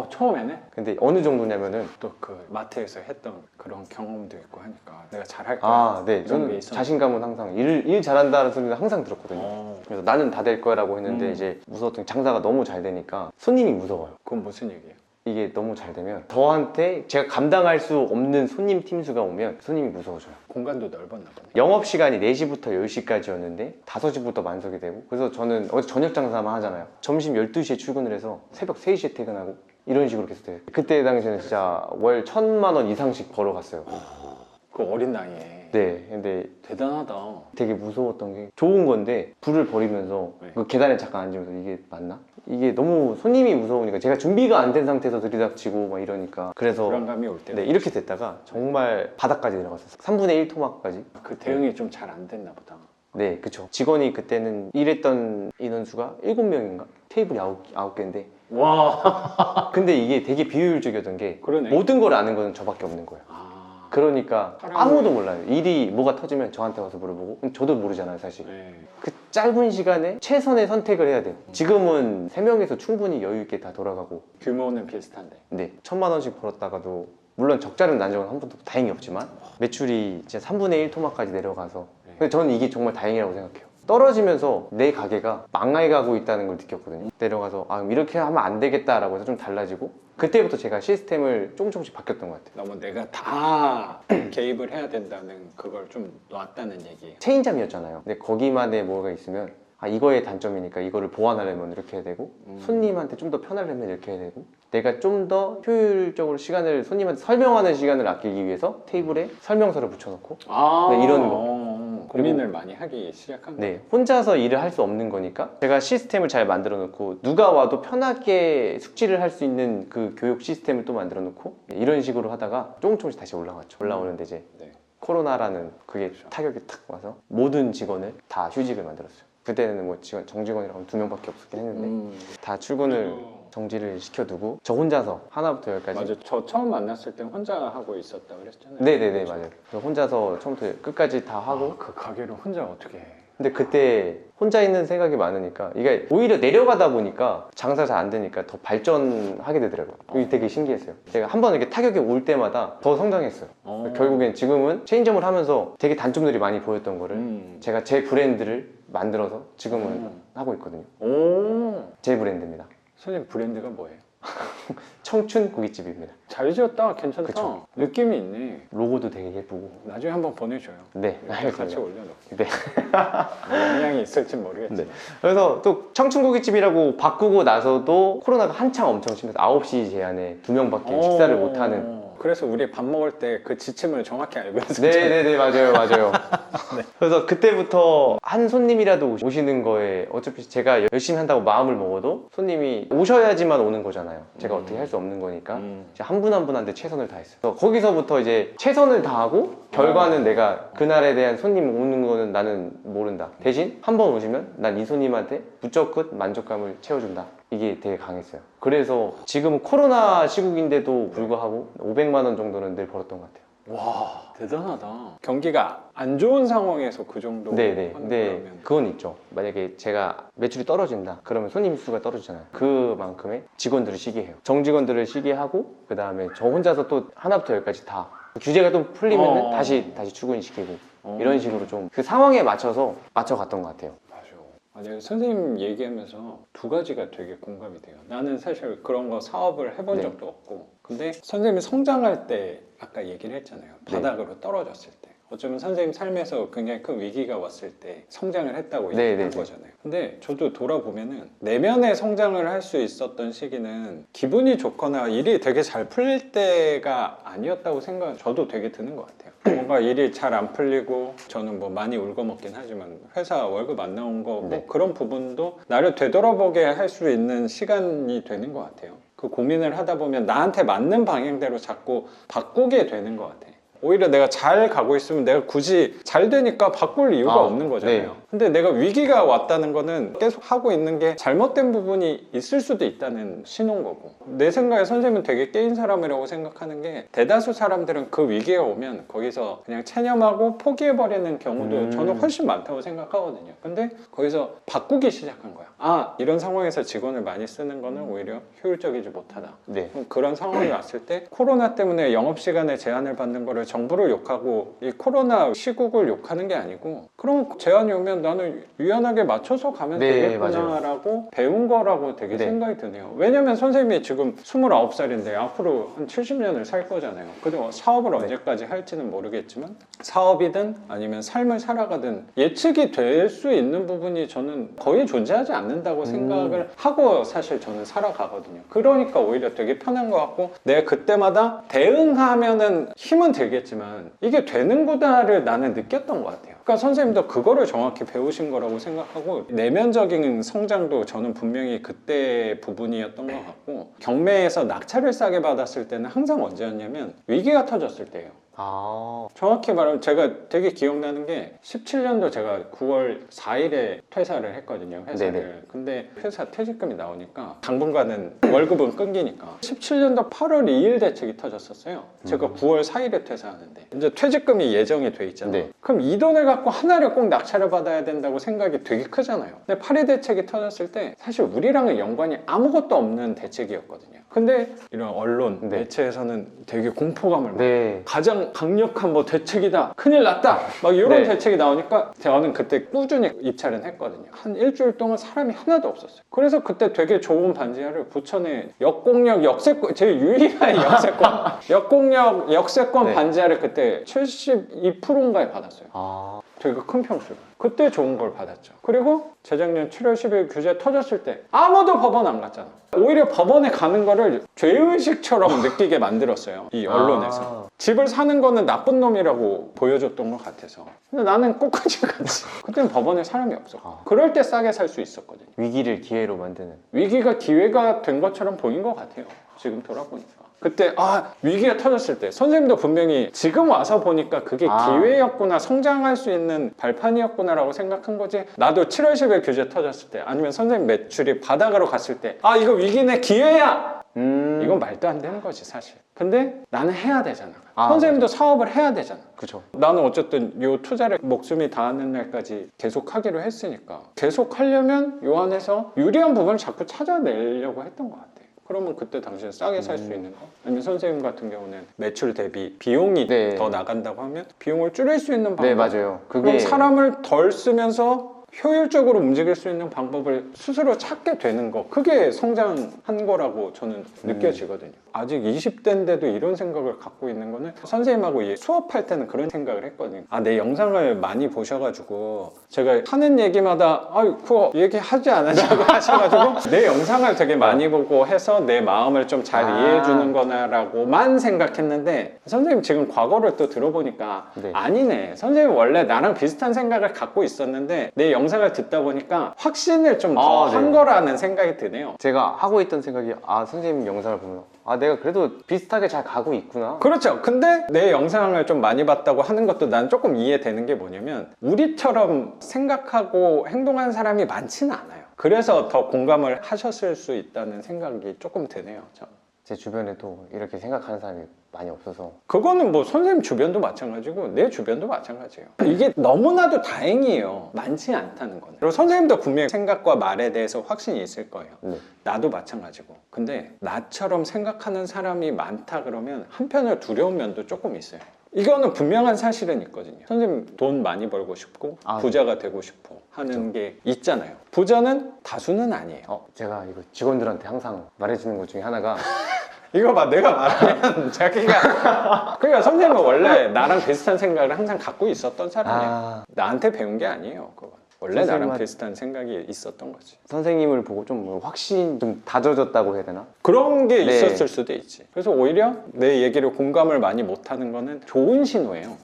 처음에는? 근데 어느 정도냐면은 또 그 마트에서 했던 그런 경험도 있고 하니까 내가 잘할 거야. 네. 이런 게 저는 있었는데. 자신감은 항상 일 잘한다는 소리는 항상 들었거든요. 그래서 나는 다 될 거야라고 했는데 이제 무서웠던 게 장사가 너무 잘 되니까 손님이 무서워요. 그건 무슨 얘기예요? 이게 너무 잘 되면 저한테 제가 감당할 수 없는 손님 팀수가 오면 손님이 무서워져요. 공간도 넓었나 보네. 영업시간이 4시부터 10시까지였는데 5시부터 만석이 되고 그래서 저는 어제 저녁 장사만 하잖아요. 점심 12시에 출근을 해서 새벽 3시에 퇴근하고 이런 식으로 계속 돼요. 그때 당시에는 진짜 월 1,000만 원 이상씩 벌어갔어요. 그 어린 나이에. 네, 근데 대단하다. 되게 무서웠던 게 좋은 건데 불을 버리면서 네. 그 계단에 잠깐 앉으면서 이게 맞나? 이게 너무 손님이 무서우니까 제가 준비가 안 된 상태에서 들이닥치고 막 이러니까 그래서 불안감이 올 때. 네, 이렇게 됐다가 정말 바닥까지 내려갔어요. 3분의 1 토막까지. 그 대응이 좀 잘 안 됐나 보다. 네, 그쵸. 직원이 그때는 일했던 인원수가 7명인가? 테이블이 9개인데 와. 근데 이게 되게 비효율적이었던 게 그러네. 모든 걸 아는 거는 저밖에 없는 거예요. 그러니까 아무도 몰라요. 일이 뭐가 터지면 저한테 와서 물어보고 그럼 저도 모르잖아요 사실. 네. 그 짧은 시간에 최선의 선택을 해야 돼요. 지금은 3명에서 충분히 여유 있게 다 돌아가고 규모는 비슷한데. 네, 1,000만 원씩 벌었다가도 물론 적자를 난 적은 한 번도 다행히 없지만 매출이 진짜 3분의 1 토막까지 내려가서 근데 저는 이게 정말 다행이라고 생각해요. 떨어지면서 내 가게가 망해가고 있다는 걸 느꼈거든요. 내려가서 아 이렇게 하면 안 되겠다라고 해서 좀 달라지고 그때부터 제가 시스템을 조금씩 바뀌었던 것 같아요. 너무 내가 다 개입을 해야 된다는 그걸 좀 놨다는 얘기예요. 체인점이었잖아요. 근데 거기만의 뭐가 있으면 아 이거의 단점이니까 이거를 보완하려면 이렇게 해야 되고 손님한테 좀 더 편하려면 이렇게 해야 되고 내가 좀 더 효율적으로 시간을 손님한테 설명하는 시간을 아끼기 위해서 테이블에 설명서를 붙여놓고 네, 이런 거. 고민을 많이 하기 시작한 거예요. 네, 혼자서 일을 할 수 없는 거니까 제가 시스템을 잘 만들어 놓고 누가 와도 편하게 숙지를 할 수 있는 그 교육 시스템을 또 만들어 놓고 이런 식으로 하다가 조금씩 다시 올라갔죠. 올라오는데 이제 네. 코로나라는 그게 타격이 탁 와서 모든 직원을 다 휴직을 만들었어요. 그때는 뭐 직원, 정직원이라고 2명밖에 없었긴 했는데 다 출근을 정지를 시켜두고 저 혼자서 하나부터 열까지. 맞아. 저 처음 만났을 때 혼자 하고 있었다 그랬잖아요. 네네네 맞아요. 그래서 혼자서 처음부터 끝까지 다 하고 그 가게를 혼자 어떻게 해? 근데 그때 혼자 있는 생각이 많으니까 이게 오히려 내려가다 보니까 장사 잘 안 되니까 더 발전하게 되더라고요. 이게 되게 신기했어요. 제가 한 번 이렇게 타격이 올 때마다 더 성장했어요. 결국엔 지금은 체인점을 하면서 되게 단점들이 많이 보였던 거를 제가 제 브랜드를 만들어서 지금은 하고 있거든요. 제 브랜드입니다. 선생님 브랜드가 뭐예요? 청춘 고깃집입니다. 잘 지었다. 괜찮다. 그쵸. 느낌이 있네. 로고도 되게 예쁘고. 나중에 한번 보내줘요. 네, 같이 알겠습니다. 올려놓을게요. 네. 뭐 영향이 있을지 모르겠지만. 네. 그래서 또 청춘고깃집이라고 바꾸고 나서도 코로나가 한창 엄청 심해서 9시 제한에 2명밖에 식사를 못하는. 그래서 우리 밥 먹을 때 그 지침을 정확히 알고 있었죠. 네네네 맞아요. 그래서 그때부터 한 손님이라도 오시는 거에 어차피 제가 열심히 한다고 마음을 먹어도 손님이 오셔야지만 오는 거잖아요. 제가 어떻게 할 수 없는 거니까 한 분 한 분한테 최선을 다했어요. 그래서 거기서부터 이제 최선을 다하고 결과는 내가 그날에 대한 손님 오는 거는 나는 모른다. 대신 한 번 오시면 난 이 손님한테 무조건 만족감을 채워준다. 이게 되게 강했어요. 그래서 지금은 코로나 시국인데도 불구하고 500만 원 정도는 늘 벌었던 것 같아요. 와 대단하다. 경기가 안 좋은 상황에서 그 정도 네네. 하는 근데 거라면 그건 있죠. 만약에 제가 매출이 떨어진다. 그러면 손님 수가 떨어지잖아요. 그만큼의 직원들을 시기해요. 정직원들을 시기하고 그 다음에 저 혼자서 또 하나부터 열까지 다 규제가 좀 풀리면 다시 출근시키고 이런 식으로 좀 그 상황에 맞춰갔던 것 같아요. 내가 선생님 얘기하면서 두 가지가 되게 공감이 돼요. 나는 사실 그런 거 사업을 해본 적도 없고 근데 선생님이 성장할 때 아까 얘기를 했잖아요. 바닥으로 떨어졌을 때 어쩌면 선생님 삶에서 굉장히 큰 위기가 왔을 때 성장을 했다고 얘기한 거잖아요. 근데 저도 돌아보면은 내면의 성장을 할 수 있었던 시기는 기분이 좋거나 일이 되게 잘 풀릴 때가 아니었다고 저도 되게 드는 것 같아요. 뭔가 일이 잘 안 풀리고 저는 뭐 많이 울고먹긴 하지만 회사 월급 안 나온 거 뭐 네. 그런 부분도 나를 되돌아보게 할 수 있는 시간이 되는 것 같아요. 그 고민을 하다 보면 나한테 맞는 방향대로 자꾸 바꾸게 되는 것 같아요. 오히려 내가 잘 가고 있으면 내가 굳이 잘 되니까 바꿀 이유가 없는 거잖아요. 네. 근데 내가 위기가 왔다는 거는 계속 하고 있는 게 잘못된 부분이 있을 수도 있다는 신호인 거고, 내 생각에 선생님은 되게 깨인 사람이라고 생각하는 게 대다수 사람들은 그 위기가 오면 거기서 그냥 체념하고 포기해버리는 경우도 저는 훨씬 많다고 생각하거든요. 근데 거기서 바꾸기 시작한 거야. 아, 이런 상황에서 직원을 많이 쓰는 거는 오히려 효율적이지 못하다. 네. 그럼 그런 상황이 왔을 때 코로나 때문에 영업시간에 제한을 받는 거를 정부를 욕하고 이 코로나 시국을 욕하는 게 아니고, 그럼 제한이 오면 나는 유연하게 맞춰서 가면 네, 되겠구나라고 배운 거라고 되게 네. 생각이 드네요. 왜냐면 선생님이 지금 29살인데 앞으로 한 70년을 살 거잖아요. 그리고 사업을 언제까지 할지는 모르겠지만 사업이든 아니면 삶을 살아가든 예측이 될 수 있는 부분이 저는 거의 존재하지 않는다고 생각을 하고 사실 저는 살아가거든요. 그러니까 오히려 되게 편한 것 같고, 내가 그때마다 대응하면은 힘은 들겠지만 이게 되는구나를 나는 느꼈던 것 같아요. 그러니까 선생님도 그거를 정확히 배우신 거라고 생각하고, 내면적인 성장도 저는 분명히 그때 부분이었던 것 같고, 경매에서 낙찰을 싸게 받았을 때는 항상 언제였냐면 위기가 터졌을 때예요. 아, 정확히 말하면 제가 되게 기억나는 게 17년도 제가 9월 4일에 퇴사를 했거든요, 회사를. 네네. 근데 회사 퇴직금이 나오니까 당분간은 월급은 끊기니까 17년도 8월 2일 대책이 터졌었어요. 제가 9월 4일에 퇴사하는데 이제 퇴직금이 예정이 돼 있잖아요. 네. 그럼 이 돈을 갖고 하나를 꼭 낙찰을 받아야 된다고 생각이 되게 크잖아요. 근데 8일 대책이 터졌을 때 사실 우리랑은 연관이 아무것도 없는 대책이었거든요. 근데 이런 언론, 네. 매체에서는 되게 공포감을 막 네. 가장 강력한 뭐 대책이다, 큰일 났다, 막 이런 네. 대책이 나오니까 저는 그때 꾸준히 입찰은 했거든요. 한 일주일 동안 사람이 하나도 없었어요. 그래서 그때 되게 좋은 반지하를 부천에 역공력 역세권, 제 유일한 역세권 역공력 역세권 네. 반지하를 그때 72%인가에 받았어요. 아, 되게 큰 평수를. 그때 좋은 걸 받았죠. 그리고 재작년 7월 10일 규제 터졌을 때 아무도 법원 안 갔잖아. 오히려 법원에 가는 거를 죄의식처럼 느끼게 만들었어요, 이 언론에서. 집을 사는 거는 나쁜 놈이라고 보여줬던 것 같아서. 근데 나는 끝까지 갔지. 그때는 법원에 사람이 없어. 그럴 때 싸게 살 수 있었거든요. 위기를 기회로 만드는. 위기가 기회가 된 것처럼 보인 것 같아요, 지금 돌아보니까. 그때 위기가 터졌을 때 선생님도 분명히 지금 와서 보니까 그게 기회였구나, 성장할 수 있는 발판이었구나 라고 생각한 거지. 나도 7월 10일 규제 터졌을 때, 아니면 선생님 매출이 바닥으로 갔을 때 이거 위기네, 기회야, 이건 말도 안 되는 거지 사실. 근데 나는 해야 되잖아. 선생님도 사업을 해야 되잖아. 그쵸. 나는 어쨌든 요 투자를 목숨이 닿는 날까지 계속 하기로 했으니까 계속 하려면 요 안에서 유리한 부분을 자꾸 찾아내려고 했던 것 같아. 그러면 그때 당시에 싸게 살 수 있는 거, 아니면 선생님 같은 경우는 매출 대비 비용이 네. 더 나간다고 하면 비용을 줄일 수 있는 방법. 네, 맞아요. 그럼 사람을 덜 쓰면서 효율적으로 움직일 수 있는 방법을 스스로 찾게 되는 거, 그게 성장한 거라고 저는 느껴지거든요. 아직 20대인데도 이런 생각을 갖고 있는 거는, 선생님하고 수업할 때는 그런 생각을 했거든요. 내 영상을 많이 보셔가지고 제가 하는 얘기마다 그거 얘기하지 않으냐고 하셔가지고 내 영상을 되게 많이 보고 해서 내 마음을 좀 잘 이해해 주는 거나라고만 생각했는데, 선생님 지금 과거를 또 들어보니까 네. 아니네, 선생님 원래 나랑 비슷한 생각을 갖고 있었는데 내 영상을 듣다 보니까 확신을 좀 더 한 네. 거라는 생각이 드네요. 제가 하고 있던 생각이 선생님 영상을 보면 내가 그래도 비슷하게 잘 가고 있구나. 그렇죠. 근데 내 영상을 좀 많이 봤다고 하는 것도 난 조금 이해되는 게 뭐냐면, 우리처럼 생각하고 행동하는 사람이 많지는 않아요. 그래서 더 공감을 하셨을 수 있다는 생각이 조금 드네요. 제 주변에도 이렇게 생각하는 사람이 많이 없어서. 그거는 뭐 선생님 주변도 마찬가지고 내 주변도 마찬가지예요. 이게 너무나도 다행이에요, 많지 않다는 거는. 그리고 선생님도 분명히 생각과 말에 대해서 확신이 있을 거예요. 네. 나도 마찬가지고. 근데 나처럼 생각하는 사람이 많다 그러면 한편으로 두려운 면도 조금 있어요. 이거는 분명한 사실은 있거든요. 선생님 돈 많이 벌고 싶고 부자가 되고 싶어 하는 게 있잖아요. 부자는 다수는 아니에요. 제가 이거 직원들한테 항상 말해주는 것 중에 하나가 이거 봐, 내가 말하면 자기가 그러니까 선생님은 원래 나랑 비슷한 생각을 항상 갖고 있었던 사람이에요. 나한테 배운 게 아니에요, 그건. 원래 나랑 선생님한- 비슷한 생각이 있었던 거지. 선생님을 보고 좀 확신 좀 다져졌다고 해야 되나? 그런 게 네. 있었을 수도 있지. 그래서 오히려 내 얘기를 공감을 많이 못하는 거는 좋은 신호예요.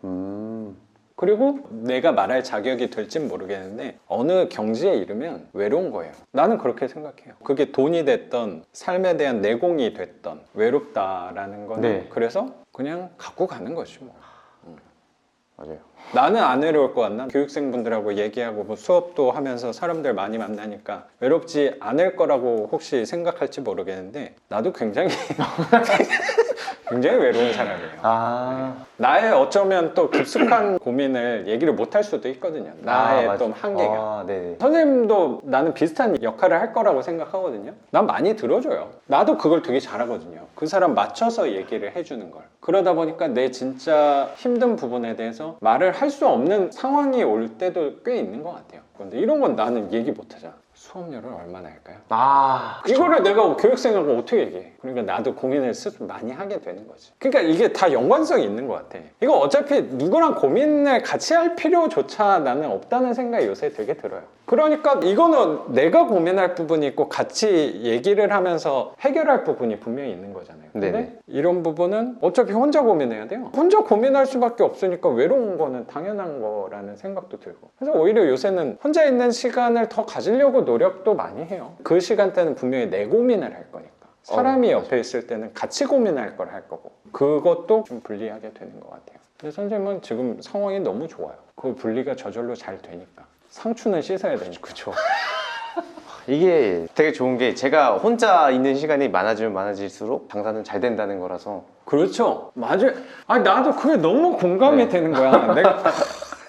그리고 내가 말할 자격이 될진 모르겠는데 어느 경지에 이르면 외로운 거예요. 나는 그렇게 생각해요. 그게 돈이 됐던 삶에 대한 내공이 됐던 외롭다라는 거는 네. 그래서 그냥 갖고 가는 거지 뭐. 맞아요. 나는 안 외로울 것 같나? 교육생분들하고 얘기하고 뭐 수업도 하면서 사람들 많이 만나니까 외롭지 않을 거라고 혹시 생각할지 모르겠는데 나도 굉장히 굉장히 외로운 사람이에요. 나의 어쩌면 또 깊숙한 고민을 얘기를 못 할 수도 있거든요. 나의 또 한계가. 네네. 선생님도 나는 비슷한 역할을 할 거라고 생각하거든요. 난 많이 들어줘요. 나도 그걸 되게 잘하거든요. 그 사람 맞춰서 얘기를 해주는 걸. 그러다 보니까 내 진짜 힘든 부분에 대해서 말을 할 수 없는 상황이 올 때도 꽤 있는 것 같아요. 근데 이런 건 나는 얘기 못 하잖아. 수업료를 얼마나 할까요? 이거를 내가 교육생하고 어떻게 얘기해? 그러니까 나도 고민을 스스로 많이 하게 되는 거지. 그러니까 이게 다 연관성이 있는 것 같아. 이거 어차피 누구랑 고민을 같이 할 필요조차 나는 없다는 생각이 요새 되게 들어요. 그러니까 이거는 내가 고민할 부분이 있고 같이 얘기를 하면서 해결할 부분이 분명히 있는 거잖아요. 근데 네네. 이런 부분은 어차피 혼자 고민해야 돼요. 혼자 고민할 수밖에 없으니까 외로운 거는 당연한 거라는 생각도 들고. 그래서 오히려 요새는 혼자 있는 시간을 더 가지려고 노력도 많이 해요. 그 시간대는 분명히 내 고민을 할 거니까. 사람이 옆에 있을 때는 같이 고민할 걸 할 거고. 그것도 좀 분리하게 되는 것 같아요. 근데 선생님은 지금 상황이 너무 좋아요. 그 분리가 저절로 잘 되니까. 상추는 씻어야 되니까. 그쵸. 이게 되게 좋은 게 제가 혼자 있는 시간이 많아지면 많아질수록 장사는 잘 된다는 거라서. 그렇죠. 맞아요. 아, 나도 그게 너무 공감이 네. 되는 거야.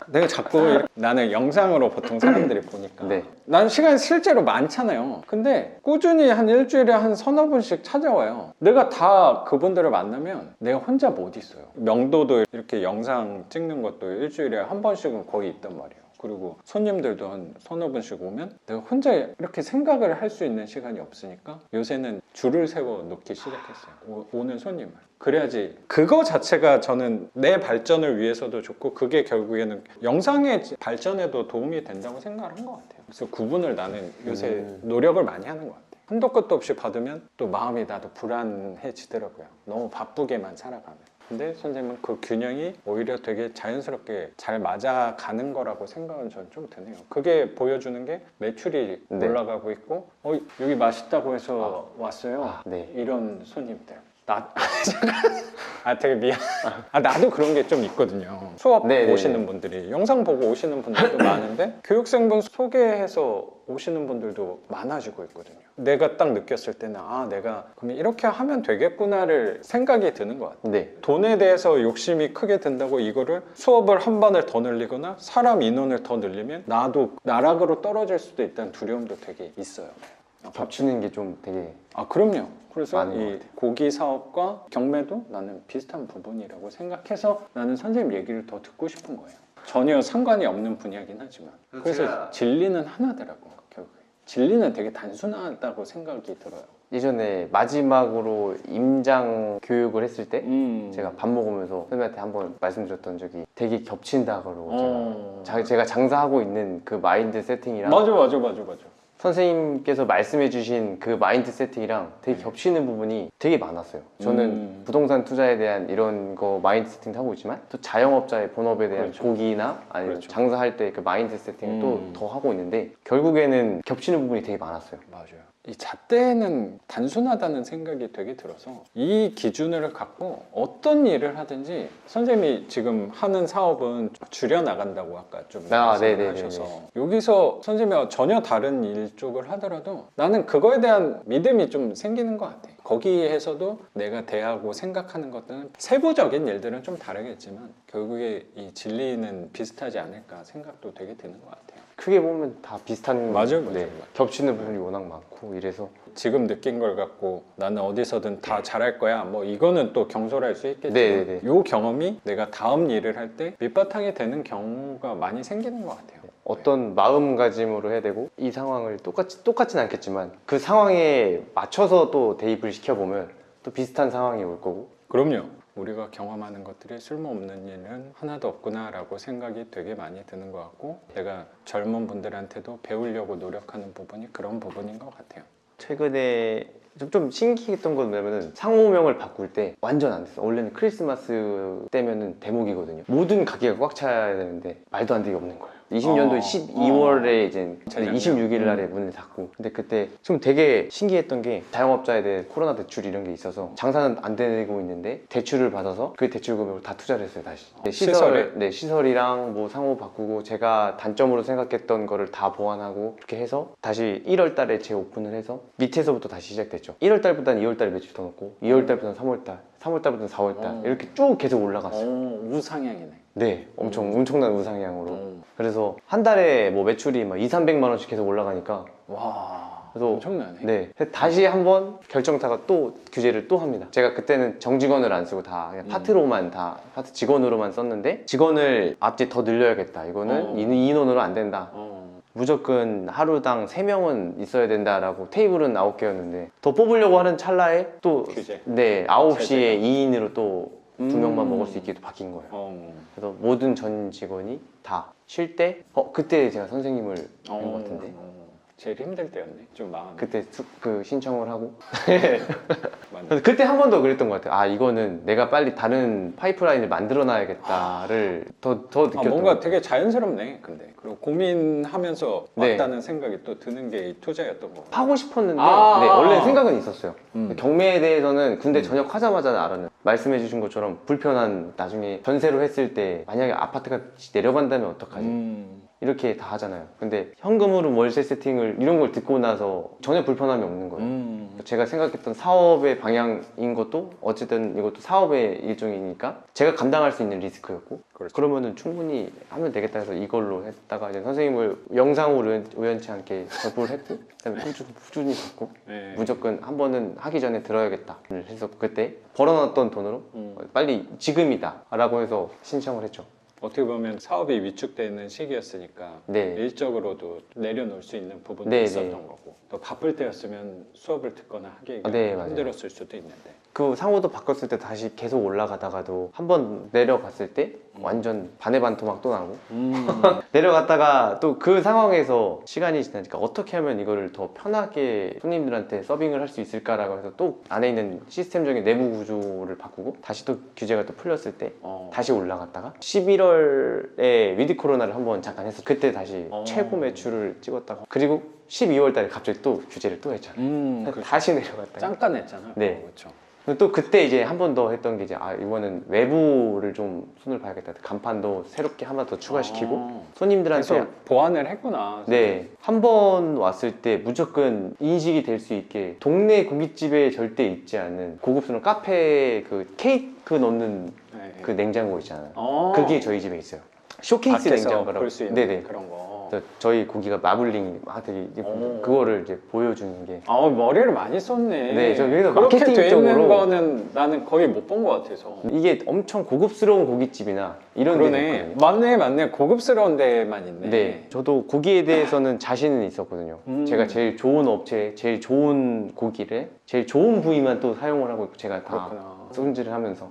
내가 자꾸 나는 영상으로 보통 사람들이 보니까 네. 난 시간이 실제로 많잖아요. 근데 꾸준히 한 일주일에 한 서너 분씩 찾아와요. 내가 다 그분들을 만나면 내가 혼자 못 있어요. 명도도 이렇게 영상 찍는 것도 일주일에 한 번씩은 거의 있단 말이에요. 그리고 손님들도 한 서너 분씩 오면 내가 혼자 이렇게 생각을 할 수 있는 시간이 없으니까 요새는 줄을 세워 놓기 시작했어요. 오는 손님을. 그래야지 그거 자체가 저는 내 발전을 위해서도 좋고 그게 결국에는 영상의 발전에도 도움이 된다고 생각을 한 것 같아요. 그래서 구분을 나는 요새 노력을 많이 하는 것 같아요. 한도 끝도 없이 받으면 또 마음이 나도 불안해지더라고요. 너무 바쁘게만 살아가면. 근데 선생님은 그 균형이 오히려 되게 자연스럽게 잘 맞아가는 거라고 생각은 저는 좀 드네요. 그게 보여주는 게 매출이 네. 올라가고 있고 여기 맛있다고 해서 왔어요. 네. 이런 손님들. 되게 미안. 나도 그런 게 좀 있거든요. 수업 네네네. 오시는 분들이 영상 보고 오시는 분들도 많은데 교육생분 소개해서 오시는 분들도 많아지고 있거든요. 내가 딱 느꼈을 때는 내가 그럼 이렇게 하면 되겠구나를 생각이 드는 것 같아요. 네. 돈에 대해서 욕심이 크게 든다고 이거를 수업을 한 반을 더 늘리거나 사람 인원을 더 늘리면 나도 나락으로 떨어질 수도 있다는 두려움도 되게 있어요. 겹치는 게 좀 되게. 그럼요. 그래서 많은 것 이 같아요. 고기 사업과 경매도 나는 비슷한 부분이라고 생각해서 나는 선생님 얘기를 더 듣고 싶은 거예요. 전혀 상관이 없는 분야긴 하지만. 그래서 진리는 하나더라고, 결국에. 진리는 되게 단순하다고 생각이 들어요. 예전에 마지막으로 임장 교육을 했을 때 제가 밥 먹으면서 선생님한테 한번 말씀드렸던 적이 되게 겹친다고 제가 장사하고 있는 그 마인드 세팅이랑 맞아. 선생님께서 말씀해주신 그 마인드 세팅이랑 되게 겹치는 부분이 되게 많았어요. 저는 부동산 투자에 대한 이런 거 마인드 세팅도 하고 있지만 또 자영업자의 본업에 대한 그렇죠. 고기나 아니면 그렇죠. 장사할 때 그 마인드 세팅을 또 더 하고 있는데 결국에는 겹치는 부분이 되게 많았어요. 맞아요. 이 잣대는 단순하다는 생각이 되게 들어서 이 기준을 갖고 어떤 일을 하든지 선생님이 지금 하는 사업은 줄여나간다고 아까 좀 말씀하셔서 여기서 선생님이 전혀 다른 일 쪽을 하더라도 나는 그거에 대한 믿음이 좀 생기는 것 같아요. 거기에서도 내가 대하고 생각하는 것들은 세부적인 일들은 좀 다르겠지만 결국에 이 진리는 비슷하지 않을까 생각도 되게 드는 것 같아요. 크게 보면 다 비슷한 맞아요. 겹치는 부분이 워낙 많고 이래서 지금 느낀 걸 갖고 나는 어디서든 다 잘할 거야 뭐 이거는 또 경솔할 수 있겠지만 네네네. 이 경험이 내가 다음 일을 할 때 밑바탕이 되는 경우가 많이 생기는 것 같아요. 어떤 마음가짐으로 해야 되고 이 상황을 똑같진 않겠지만 그 상황에 맞춰서 또 대입을 시켜보면 또 비슷한 상황이 올 거고 그럼요. 우리가 경험하는 것들이 쓸모없는 일은 하나도 없구나라고 생각이 되게 많이 드는 것 같고, 내가 젊은 분들한테도 배우려고 노력하는 부분이 그런 부분인 것 같아요. 최근에 좀 신기했던 건 뭐냐면은 상호명을 바꿀 때 완전 안 됐어. 원래는 크리스마스 때면은 대목이거든요. 모든 가게가 꽉 차야 되는데 말도 안 되게 없는 거예요. 20년도 12월에 이제 재작년. 26일 날에 문을 닫고, 근데 그때 좀 되게 신기했던 게 자영업자에 대해 코로나 대출 이런 게 있어서 장사는 안 되고 있는데 대출을 받아서 그 대출 금액을 다 투자를 했어요. 다시 시설에? 네, 시설이랑 뭐 상호 바꾸고, 제가 단점으로 생각했던 거를 다 보완하고 그렇게 해서 다시 1월 달에 재오픈을 해서 밑에서부터 다시 시작됐죠. 1월 달보다는 2월 달에 매출 더 넣고, 2월 달보다는 3월 달, 3월 달부터는 4월 달 이렇게 쭉 계속 올라갔어요. 우상향이네. 네, 엄청난 우상향으로. 그래서 한 달에 뭐 매출이 막 2, 300만 원씩 계속 올라가니까, 와, 그래서 엄청나네. 네, 다시 한번 결정타가 또 규제를 또 합니다. 제가 그때는 정직원을 안 쓰고 다 그냥 파트로만 다 파트 직원으로만 썼는데, 직원을 앞뒤 더 늘려야겠다. 이거는 인원으로 안 된다. 무조건 하루당 3명은 있어야 된다라고, 테이블은 9개였는데 더 뽑으려고 하는 찰나에 또 규제. 네, 9시에 제재가. 2인으로 또 2명만 먹을 수 있게 또 바뀐 거예요. 그래서 모든 전 직원이 다 쉴 때, 그때 제가 선생님을 뵌 것 같은데, 제일 힘들 때였네. 좀 마음. 그때 그 신청을 하고 맞네. 그래서 그때 한 번 더 그랬던 것 같아요. 아, 이거는 내가 빨리 다른 파이프라인을 만들어 놔야겠다를 더 느꼈던 것 뭔가 같아요. 되게 자연스럽네. 근데 그리고 고민하면서 네. 왔다는 생각이 또 드는 게 이 투자였던 거. 하고 싶었는데, 아. 네, 원래 생각은 있었어요. 음. 경매에 대해서는 군대 전역하자마자 알았는, 말씀해 주신 것처럼 불편한, 나중에 전세로 했을 때 만약에 아파트가 내려간다면 어떡하지? 이렇게 다 하잖아요. 근데 현금으로 월세 세팅을 이런 걸 듣고 나서 전혀 불편함이 없는 거예요. 제가 생각했던 사업의 방향인 것도 어쨌든 이것도 사업의 일종이니까 제가 감당할 수 있는 리스크였고, 그렇죠. 그러면은 충분히 하면 되겠다 해서 이걸로 했다가 이제 선생님을 영상으로 우연치 않게 접을 했고, 그다음에 꾸준히 받고, 네. 무조건 한 번은 하기 전에 들어야겠다 해서 그때 벌어놨던 돈으로 빨리 지금이다 라고 해서 신청을 했죠. 어떻게 보면 사업이 위축되는 시기였으니까 네. 일적으로도 내려놓을 수 있는 부분도 네, 있었던 네. 거고, 또 바쁠 때였으면 수업을 듣거나 하기가 네, 맞아요. 힘들었을 수도 있는데. 그 상호도 바꿨을 때 다시 계속 올라가다가도 한 번 내려갔을 때 완전 반의 반토막 또 나고, 내려갔다가 또 그 상황에서 시간이 지나니까 어떻게 하면 이거를 더 편하게 손님들한테 서빙을 할 수 있을까라고 해서 또 안에 있는 시스템적인 내부 구조를 바꾸고 다시 또 규제가 또 풀렸을 때 다시 올라갔다가 11월에 위드 코로나를 한번 잠깐 했었죠. 그때 다시 최고 매출을 찍었다가, 그리고 12월 달에 갑자기 또 규제를 또 했잖아요. 그렇죠. 다시 내려갔다가 짱깐했잖아. 네. 그렇죠. 또 그때 이제 한 번 더 했던 게 이제, 이번은 외부를 좀 손을 봐야겠다. 간판도 새롭게 하나 더 추가시키고 손님들한테, 계속 보완을 했구나. 네, 한 번 왔을 때 무조건 인식이 될 수 있게 동네 고깃집에 절대 있지 않은 고급스러운 카페 그 케이크 넣는 네. 그 냉장고 있잖아요. 그게 저희 집에 있어요. 쇼케이스 밖에서 냉장고라고. 볼 수 있는 네네. 그런 거. 그래서 저희 고기가 마블링이 되게 그거를 이제 보여주는 게. 머리를 많이 썼네. 네, 저 여기서 그렇게 돼 있는 마케팅적으로 거는 나는 거의 못 본 것 같아서. 이게 엄청 고급스러운 고깃집이나 이런 그러네. 데는 맞네. 고급스러운 데만 있네. 네, 저도 고기에 대해서는 자신은 있었거든요. 제가 제일 좋은 업체, 제일 좋은 고기를, 제일 좋은 부위만 또 사용을 하고 있고, 제가 다 그렇구나. 손질을 하면서.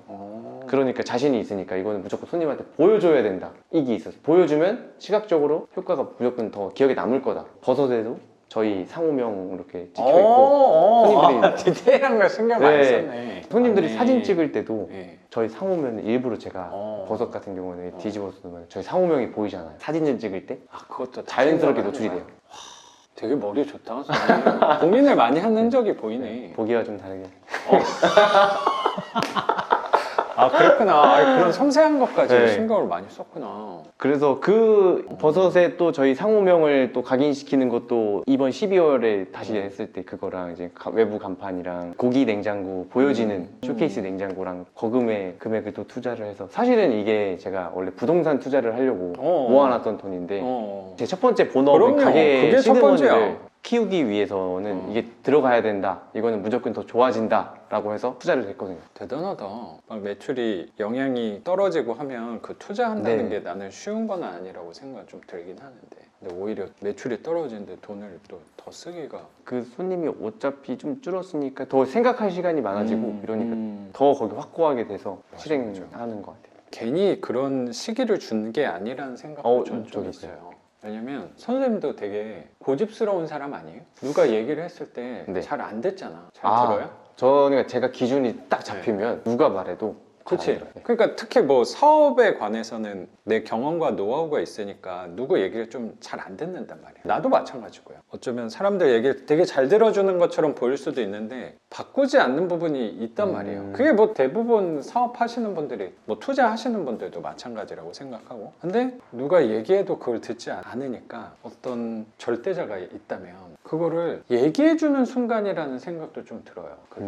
그러니까 자신이 있으니까 이거는 무조건 손님한테 보여줘야 된다. 이게 있었어. 보여주면 시각적으로 효과가 무조건 더 기억에 남을 거다. 버섯에도 저희 상호명 이렇게 찍혀있고, 손님들이 디테일한 걸 신경 많이 썼네. 손님들이 맞네. 사진 찍을 때도 네. 저희 상호명 일부러 제가 버섯 같은 경우는 뒤집어서 놓으면 저희 상호명이 보이잖아요. 사진을 찍을 때 그것도 자연스럽게 생각을 노출이 하는 돼요. 거야. 되게 머리 좋다. 선생님. 고민을 많이 한 흔적이 보이네. 보기와 좀 다르게. 그렇구나. 그런 섬세한 것까지 네. 신경을 많이 썼구나. 그래서 그 버섯에 또 저희 상호명을 또 각인시키는 것도 이번 12월에 다시 했을 때 그거랑 이제 외부 간판이랑 고기 냉장고 보여지는 쇼케이스 냉장고랑 거금의 금액을 또 투자를 해서, 사실은 이게 제가 원래 부동산 투자를 하려고 모아놨던 돈인데 제 첫 번째 본업은 그럼요. 가게 그게 첫 번째야. 시드머니를 키우기 위해서는 이게 들어가야 된다, 이거는 무조건 더 좋아진다 라고 해서 투자를 했거든요. 대단하다. 막 매출이 영향이 떨어지고 하면 그 투자한다는 네. 게 나는 쉬운 건 아니라고 생각 좀 들긴 하는데. 근데 오히려 매출이 떨어지는데 돈을 또 더 쓰기가 그 손님이 어차피 좀 줄었으니까 더 생각할 시간이 많아지고 이러니까 더 거기 확고하게 돼서 맞아, 실행하는 것 같아요. 괜히 그런 시기를 준 게 아니라는 생각도 좀 저도 있어요. 왜냐면 선생님도 되게 고집스러운 사람 아니에요? 누가 얘기를 했을 때 네. 잘 안 듣잖아. 잘 들어요? 저는 제가 기준이 딱 잡히면 누가 말해도 그치? 잘 안 들어요. 그러니까 특히 뭐 사업에 관해서는 내 경험과 노하우가 있으니까 누구 얘기를 좀 잘 안 듣는단 말이야. 나도 마찬가지고요. 어쩌면 사람들 얘기를 되게 잘 들어주는 것처럼 보일 수도 있는데 바꾸지 않는 부분이 있단 말이에요. 그게 뭐 대부분 사업하시는 분들이 뭐 투자하시는 분들도 마찬가지라고 생각하고, 근데 누가 얘기해도 그걸 듣지 않으니까 어떤 절대자가 있다면 그거를 얘기해주는 순간이라는 생각도 좀 들어요. 그게.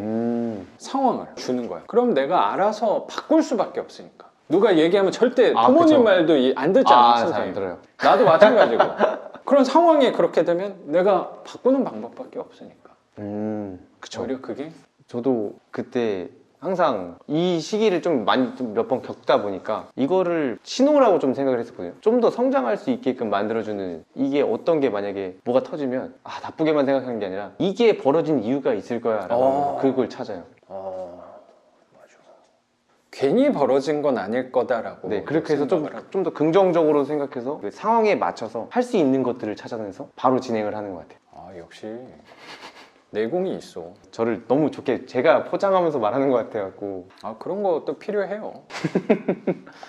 상황을 주는 거야. 그럼 내가 알아서 바꿀 수밖에 없으니까. 누가 얘기하면 절대 부모님 그쵸. 말도 안 듣잖아. 잘 안 선생님. 들어요. 나도 마찬가지고. 그런 상황이 그렇게 되면 내가 바꾸는 방법밖에 없으니까. 그쵸. 오히려 그게 저도 그때 항상 이 시기를 좀 많이 몇 번 겪다 보니까 이거를 신호라고 좀 생각을 했었거든요. 좀 더 성장할 수 있게끔 만들어주는, 이게 어떤 게 만약에 뭐가 터지면 나쁘게만 생각하는 게 아니라 이게 벌어진 이유가 있을 거야 라고 그걸 찾아요. 맞아. 괜히 벌어진 건 아닐 거다라고. 네, 그렇게 해서 생각을 하고. 좀 더 긍정적으로 생각해서 그 상황에 맞춰서 할 수 있는 것들을 찾아내서 바로 진행을 하는 것 같아요. 역시 내공이 있어. 저를 너무 좋게 제가 포장하면서 말하는 것 같아갖고. 그런 것도 필요해요.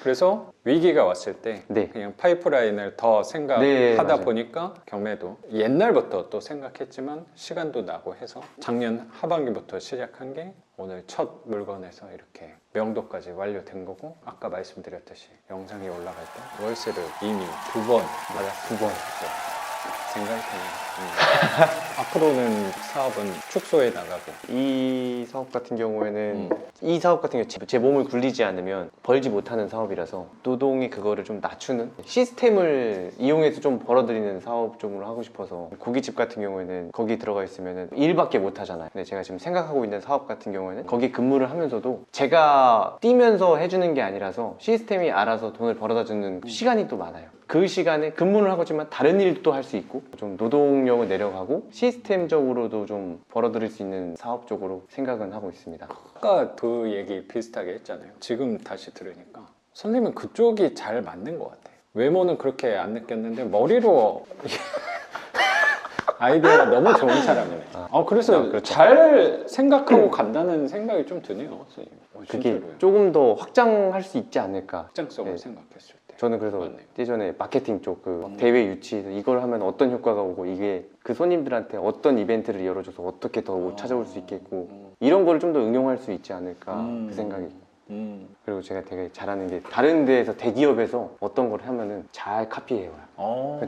그래서 위기가 왔을 때 네. 그냥 파이프라인을 더 생각하다 네, 맞아요. 보니까 경매도 옛날부터 또 생각했지만 시간도 나고 해서 작년 하반기부터 시작한 게 오늘 첫 물건에서 이렇게 명도까지 완료된 거고, 아까 말씀드렸듯이 영상이 올라갈 때 월세를 이미 두 번 생각이 드네요. 앞으로는 사업은 축소해 나가고. 이 사업 같은 경우에는 이 사업 같은 경우 제 몸을 굴리지 않으면 벌지 못하는 사업이라서 노동이 그거를 좀 낮추는 시스템을 이용해서 좀 벌어들이는 사업 쪽으로 하고 싶어서, 고깃집 같은 경우에는 거기 들어가 있으면 일밖에 못 하잖아요. 근데 제가 지금 생각하고 있는 사업 같은 경우에는 거기 근무를 하면서도 제가 뛰면서 해주는 게 아니라서 시스템이 알아서 돈을 벌어다 주는 시간이 또 많아요. 그 시간에 근무를 하고지만 다른 일도 할 수 있고 좀 노동력을 내려가고 시스템적으로도 좀 벌어들일 수 있는 사업 쪽으로 생각은 하고 있습니다. 아까 그 얘기 비슷하게 했잖아요. 지금 다시 들으니까 선생님은 그쪽이 잘 맞는 것 같아요. 외모는 그렇게 안 느꼈는데 머리로 아이디어가 너무 좋은 사람이네. 그래서 그렇죠. 잘 생각하고 간다는 생각이 좀 드네요, 선생님. 그게 진짜로요. 조금 더 확장할 수 있지 않을까. 확장성을 네. 생각했을 때. 저는 그래서 맞네요. 예전에 마케팅 쪽 대회 유치해서 이걸 하면 어떤 효과가 오고 이게 그 손님들한테 어떤 이벤트를 열어줘서 어떻게 더 찾아올 수 있겠고 이런 거를 좀 더 응용할 수 있지 않을까 그 생각이. 그리고 제가 되게 잘하는 게 다른 데에서 대기업에서 어떤 걸 하면은 잘 카피해요.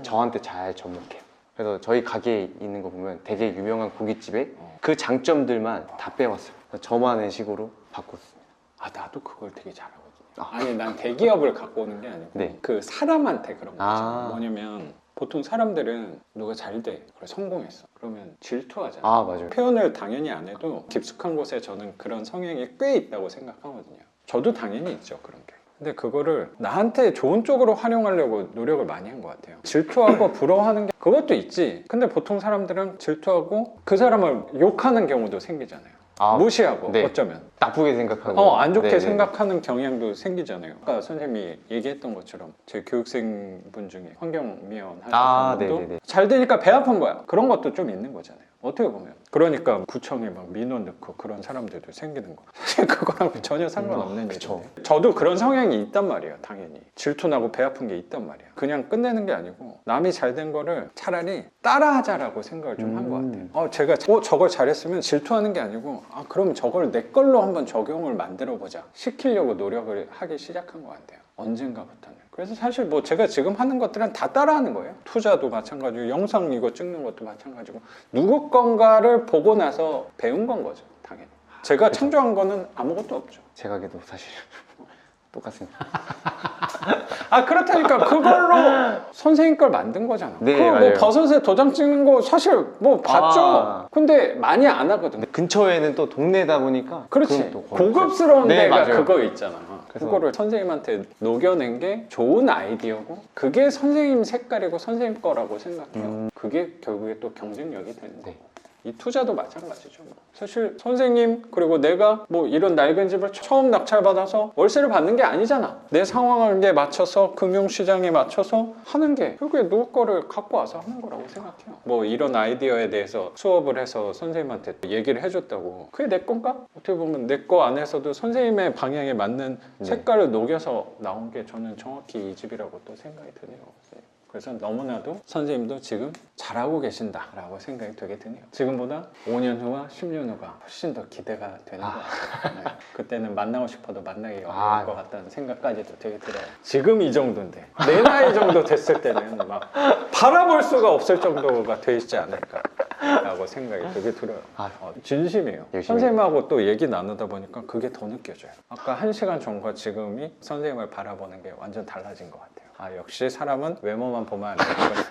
저한테 잘 접목해요. 그래서 저희 가게에 있는 거 보면 되게 유명한 고깃집에 그 장점들만 다 빼왔어요. 저만의 식으로 바꿨습니다. 나도 그걸 되게 잘하거든요. 아니, 난 대기업을 갖고 오는 게 아니고 네. 그 사람한테 그런 거죠. 뭐냐면 보통 사람들은 누가 잘 돼, 그래 성공했어, 그러면 질투하잖아. 맞아요. 표현을 당연히 안 해도 깊숙한 곳에 저는 그런 성향이 꽤 있다고 생각하거든요. 저도 당연히 있죠, 그런 게. 근데 그거를 나한테 좋은 쪽으로 활용하려고 노력을 많이 한 것 같아요. 질투하고 부러워하는 게 그것도 있지. 근데 보통 사람들은 질투하고 그 사람을 욕하는 경우도 생기잖아요. 무시하고. 네. 어쩌면 나쁘게 생각하고 안 좋게 네네. 생각하는 경향도 생기잖아요. 아까 선생님이 얘기했던 것처럼 제 교육생분 중에 환경미화원 하셨던 분도 네네네. 잘 되니까 배 아픈 거야. 그런 것도 좀 있는 거잖아요. 어떻게 보면. 그러니까 구청에 막 민원 넣고 그런 사람들도 생기는 거. 사실 그거랑 전혀 상관없는 그쵸. 일인데. 저도 그런 성향이 있단 말이에요. 당연히. 질투나고 배 아픈 게 있단 말이야. 그냥 끝내는 게 아니고 남이 잘 된 거를 차라리 따라하자라고 생각을 좀 한 것 같아요. 제가 저걸 잘했으면 질투하는 게 아니고 그럼 저걸 내 걸로 한번 적용을 만들어 보자. 시키려고 노력을 하기 시작한 것 같아요. 언젠가부터는. 그래서 사실 뭐 제가 지금 하는 것들은 다 따라하는 거예요. 투자도 마찬가지고 영상 이거 찍는 것도 마찬가지고 누구 건가를 보고 나서 배운 건 거죠. 당연히. 제가 창조한 거는 아무것도 없죠. 제 가게도 사실 똑같습니다. 그렇다니까 그걸로 선생님 걸 만든 거잖아. 네, 그거 뭐 맞아요. 버섯에 도장 찍는 거 사실 뭐 봤죠. 아. 근데 많이 안 하거든. 근처에는 또 동네다 보니까 그렇지. 그건 또 거의 고급스러운 네, 데가 맞아요. 그거 있잖아. 그래서- 그거를 선생님한테 녹여낸 게 좋은 아이디어고 그게 선생님 색깔이고 선생님 거라고 생각해요. 그게 결국에 또 경쟁력이 되는 거고. 이 투자도 마찬가지죠. 뭐. 사실 선생님 그리고 내가 뭐 이런 낡은 집을 처음 낙찰받아서 월세를 받는 게 아니잖아. 내 상황에 맞춰서 금융시장에 맞춰서 하는 게 결국에 누구 거를 갖고 와서 하는 거라고 생각해요. 뭐 이런 아이디어에 대해서 수업을 해서 선생님한테 얘기를 해줬다고 그게 내 건가? 어떻게 보면 내 거 안에서도 선생님의 방향에 맞는 색깔을 녹여서 나온 게 저는 정확히 이 집이라고 또 생각이 드네요. 그래서 너무나도 선생님도 지금 잘하고 계신다라고 생각이 되게 드네요. 지금보다 5년 후와 10년 후가 훨씬 더 기대가 되는 것 같아요. 네. 그때는 만나고 싶어도 만나기 어려울 것 같다는 생각까지도 되게 들어요. 지금 이 정도인데 내 나이 정도 됐을 때는 막 바라볼 수가 없을 정도가 돼 있지 않을까라고 생각이 되게 들어요. 진심이에요. 열심히. 선생님하고 또 얘기 나누다 보니까 그게 더 느껴져요. 아까 1시간 전과 지금이 선생님을 바라보는 게 완전 달라진 것 같아요. 역시 사람은 외모만 보면 안 되는 거예요.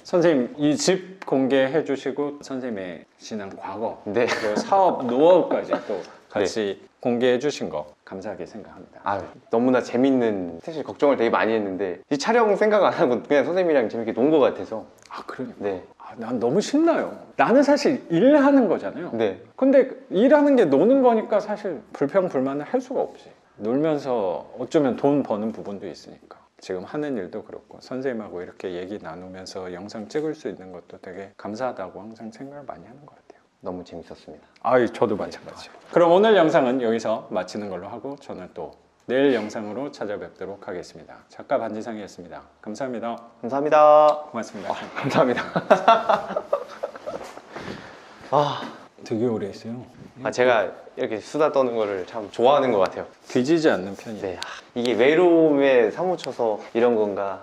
선생님 이 집 공개해 주시고 선생님의 지난 과거 네. 그리고 사업 노하우까지 또 같이 공개해 주신 거 감사하게 생각합니다. 너무나 재밌는, 사실 걱정을 되게 많이 했는데 이 촬영 생각 안 하고 그냥 선생님이랑 재밌게 논 것 같아서. 그러니까. 네. 난 너무 신나요. 나는 사실 일하는 거잖아요. 네. 근데 일하는 게 노는 거니까 사실 불평불만을 할 수가 없지. 놀면서 어쩌면 돈 버는 부분도 있으니까. 지금 하는 일도 그렇고 선생님하고 이렇게 얘기 나누면서 영상 찍을 수 있는 것도 되게 감사하다고 항상 생각을 많이 하는 것 같아요. 너무 재밌었습니다. 저도 마찬가지요. 그럼 오늘 영상은 여기서 마치는 걸로 하고 저는 또 내일 영상으로 찾아뵙도록 하겠습니다. 작가 반지상이었습니다. 감사합니다. 감사합니다. 고맙습니다. 감사합니다. 되게 오래 했어요. 제가 이렇게 수다 떠는 거를 참 좋아하는 것 같아요. 뒤지지 않는 편이에요. 네. 이게 외로움에 사무쳐서 이런 건가